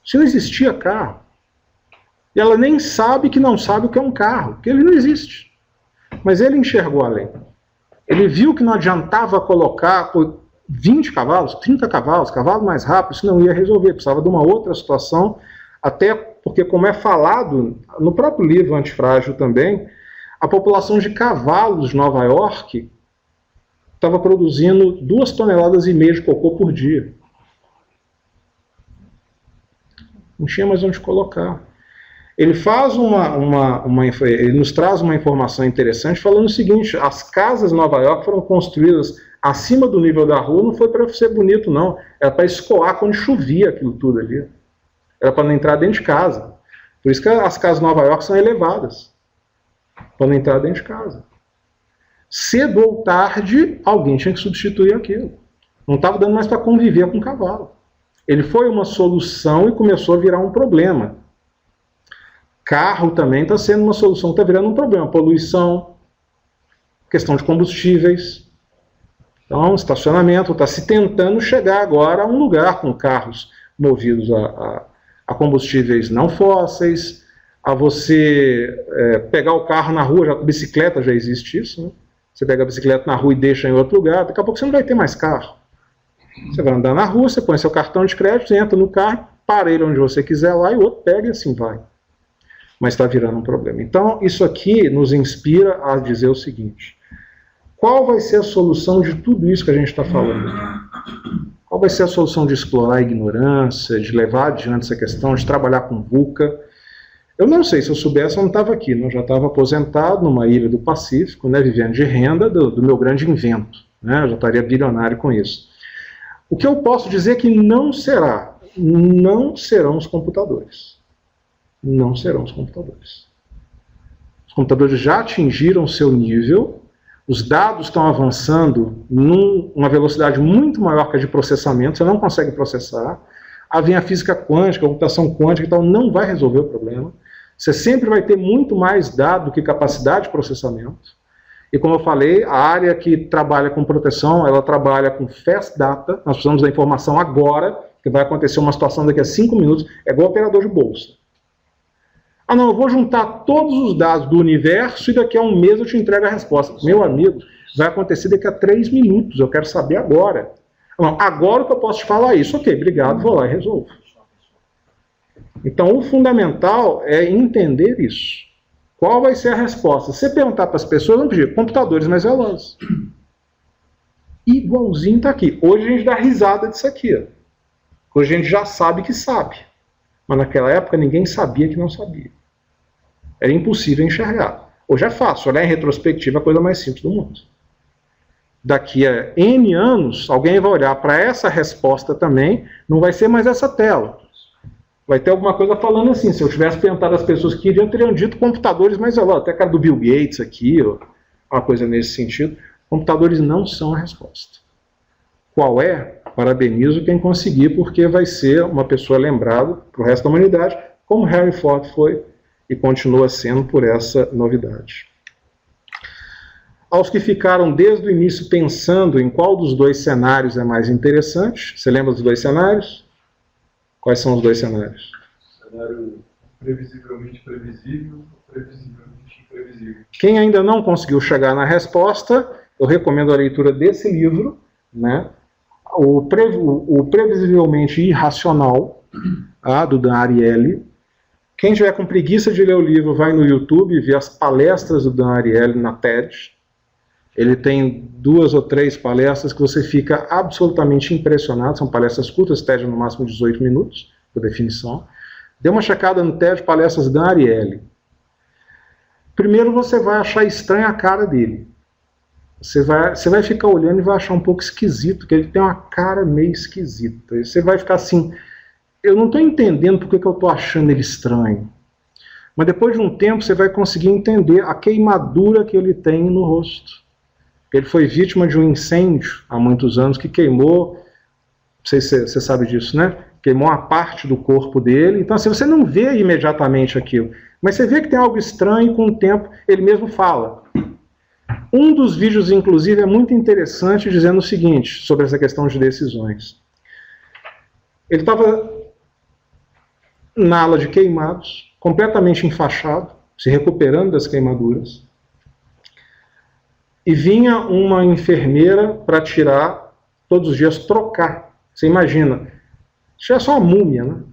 se não existia carro? E ela nem sabe que não sabe o que é um carro, porque ele não existe. Mas ele enxergou além. Ele viu que não adiantava colocar 20 cavalos, 30 cavalos, cavalo mais rápido, isso não ia resolver, precisava de uma outra situação, até porque, como é falado no próprio livro Antifrágil também, a população de cavalos de Nova York estava produzindo 2,5 toneladas de cocô por dia. Não tinha mais onde colocar. Ele faz ele nos traz uma informação interessante falando o seguinte: as casas de Nova York foram construídas acima do nível da rua, não foi para ser bonito, não. Era para escoar quando chovia aquilo tudo ali. Era para não entrar dentro de casa. Por isso que as casas de Nova York são elevadas. Para não entrar dentro de casa. Cedo ou tarde, alguém tinha que substituir aquilo. Não estava dando mais para conviver com o cavalo. Ele foi uma solução e começou a virar um problema. Carro também está sendo uma solução, está virando um problema. Poluição, questão de combustíveis. Então, estacionamento, está se tentando chegar agora a um lugar com carros movidos a combustíveis não fósseis, a você pegar o carro na rua, bicicleta já existe isso, né? Você pega a bicicleta na rua e deixa em outro lugar, daqui a pouco você não vai ter mais carro. Você vai andar na rua, você põe seu cartão de crédito, entra no carro, para ele onde você quiser lá e o outro pega e assim vai. Mas está virando um problema. Então, isso aqui nos inspira a dizer o seguinte: qual vai ser a solução de tudo isso que a gente está falando? Qual vai ser a solução de explorar a ignorância, de levar adiante essa questão, de trabalhar com VUCA? Eu não sei, se eu soubesse eu não estava aqui, eu já estava aposentado numa ilha do Pacífico, né, vivendo de renda do meu grande invento, né, eu já estaria bilionário com isso. O que eu posso dizer que não serão os computadores. Não serão os computadores. Os computadores já atingiram seu nível, os dados estão avançando numa velocidade muito maior que a de processamento, você não consegue processar. Aí vem a física quântica, a computação quântica e tal, não vai resolver o problema. Você sempre vai ter muito mais dado do que capacidade de processamento. E como eu falei, a área que trabalha com proteção, ela trabalha com fast data, nós precisamos da informação agora, que vai acontecer uma situação daqui a 5 minutos, é igual operador de bolsa. Ah não, eu vou juntar todos os dados do universo e daqui a um mês eu te entrego a resposta. Meu amigo, vai acontecer daqui a 3 minutos, eu quero saber agora. Não, agora que eu posso te falar isso, ok, obrigado, vou lá e resolvo. Então o fundamental é entender isso. Qual vai ser a resposta? Se você perguntar para as pessoas, não pedir computadores mais velozes. Igualzinho está aqui. Hoje a gente dá risada disso aqui. Ó. Hoje a gente já sabe que sabe. Mas naquela época ninguém sabia que não sabia. Era impossível enxergar. Hoje é fácil, olhar em retrospectiva é a coisa mais simples do mundo. Daqui a N anos, alguém vai olhar para essa resposta também, não vai ser mais essa tela. Vai ter alguma coisa falando assim, se eu tivesse perguntado às pessoas que iriam, teriam dito computadores mais velozes, até a cara do Bill Gates aqui, ó, uma coisa nesse sentido. Computadores não são a resposta. Qual é? Parabenizo quem conseguir, porque vai ser uma pessoa lembrada para o resto da humanidade, como Henry Ford foi e continua sendo por essa novidade. Aos que ficaram desde o início pensando em qual dos dois cenários é mais interessante, você lembra dos dois cenários? Quais são os dois cenários? Cenário previsivelmente previsível ou previsivelmente imprevisível? Quem ainda não conseguiu chegar na resposta, eu recomendo a leitura desse livro, né? O Previsivelmente Irracional, do Dan Ariely. Quem tiver com preguiça de ler o livro, vai no YouTube e vê as palestras do Dan Ariely na TED. Ele tem 2 ou 3 palestras que você fica absolutamente impressionado. São palestras curtas, TED no máximo 18 minutos, por definição. Dê uma checada no TED, palestras do Dan Ariely. Primeiro você vai achar estranha a cara dele. Você vai ficar olhando e vai achar um pouco esquisito, porque ele tem uma cara meio esquisita. E você vai ficar assim, eu não estou entendendo porque que eu estou achando ele estranho. Mas depois de um tempo você vai conseguir entender a queimadura que ele tem no rosto. Ele foi vítima de um incêndio há muitos anos que queimou, não sei se você sabe disso, né? Queimou uma parte do corpo dele. Então assim, você não vê imediatamente aquilo, mas você vê que tem algo estranho e com o tempo ele mesmo fala. Um dos vídeos, inclusive, é muito interessante, dizendo o seguinte, sobre essa questão de decisões. Ele estava na ala de queimados, completamente enfaixado, se recuperando das queimaduras, e vinha uma enfermeira para tirar, todos os dias, trocar. Você imagina, isso é só uma múmia, né?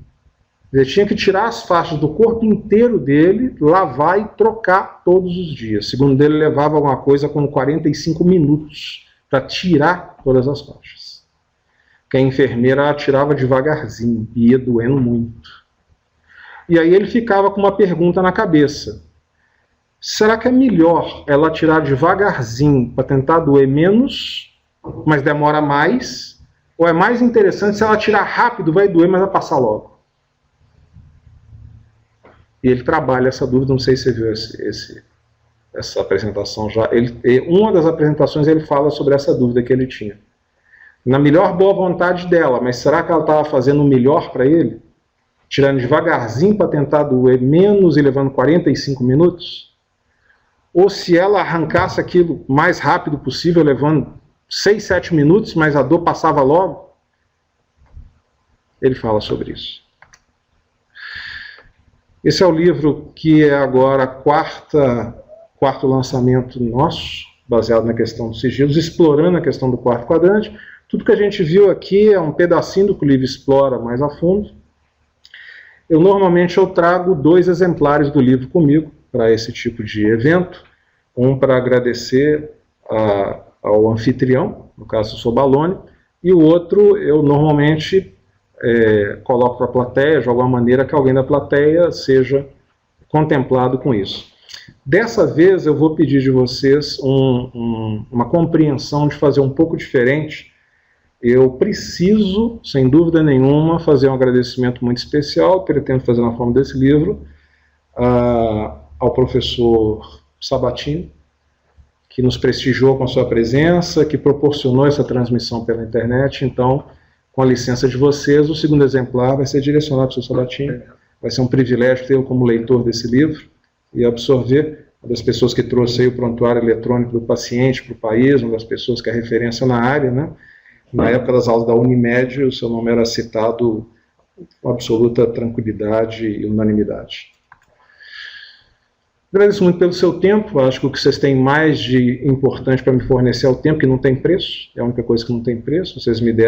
Ele tinha que tirar as faixas do corpo inteiro dele, lavar e trocar todos os dias. Segundo ele, levava alguma coisa como 45 minutos para tirar todas as faixas. Que a enfermeira a tirava devagarzinho, e ia doendo muito. E aí ele ficava com uma pergunta na cabeça. Será que é melhor ela tirar devagarzinho para tentar doer menos, mas demora mais? Ou é mais interessante se ela tirar rápido, vai doer, mas vai passar logo? E ele trabalha essa dúvida, não sei se você viu essa apresentação já. Uma das apresentações ele fala sobre essa dúvida que ele tinha. Na melhor boa vontade dela, mas será que ela estava fazendo o melhor para ele? Tirando devagarzinho para tentar doer menos e levando 45 minutos? Ou se ela arrancasse aquilo mais rápido possível, levando 6, 7 minutos, mas a dor passava logo? Ele fala sobre isso. Esse é o livro que é agora quarto lançamento nosso, baseado na questão dos sigilos, explorando a questão do quarto quadrante. Tudo que a gente viu aqui é um pedacinho do que o livro explora mais a fundo. Normalmente eu trago 2 exemplares do livro comigo para esse tipo de evento. Um para agradecer ao anfitrião, no caso eu sou Balone, e o outro eu normalmente coloco para a plateia, de alguma maneira que alguém da plateia seja contemplado com isso. Dessa vez eu vou pedir de vocês uma compreensão de fazer um pouco diferente. Eu preciso, sem dúvida nenhuma, fazer um agradecimento muito especial, pretendo fazer na forma desse livro, ao professor Sabatini, que nos prestigiou com a sua presença, que proporcionou essa transmissão pela internet. Então, com a licença de vocês, o segundo exemplar vai ser direcionado para o professor Sabatini. Vai ser um privilégio tê-lo como leitor desse livro e absorver. Uma das pessoas que trouxe aí o prontuário eletrônico do paciente para o país, uma das pessoas que é referência na área, né? Na época das aulas da Unimed, o seu nome era citado com absoluta tranquilidade e unanimidade. Agradeço muito pelo seu tempo. Acho que o que vocês têm mais de importante para me fornecer é o tempo, que não tem preço. É a única coisa que não tem preço. Vocês me deram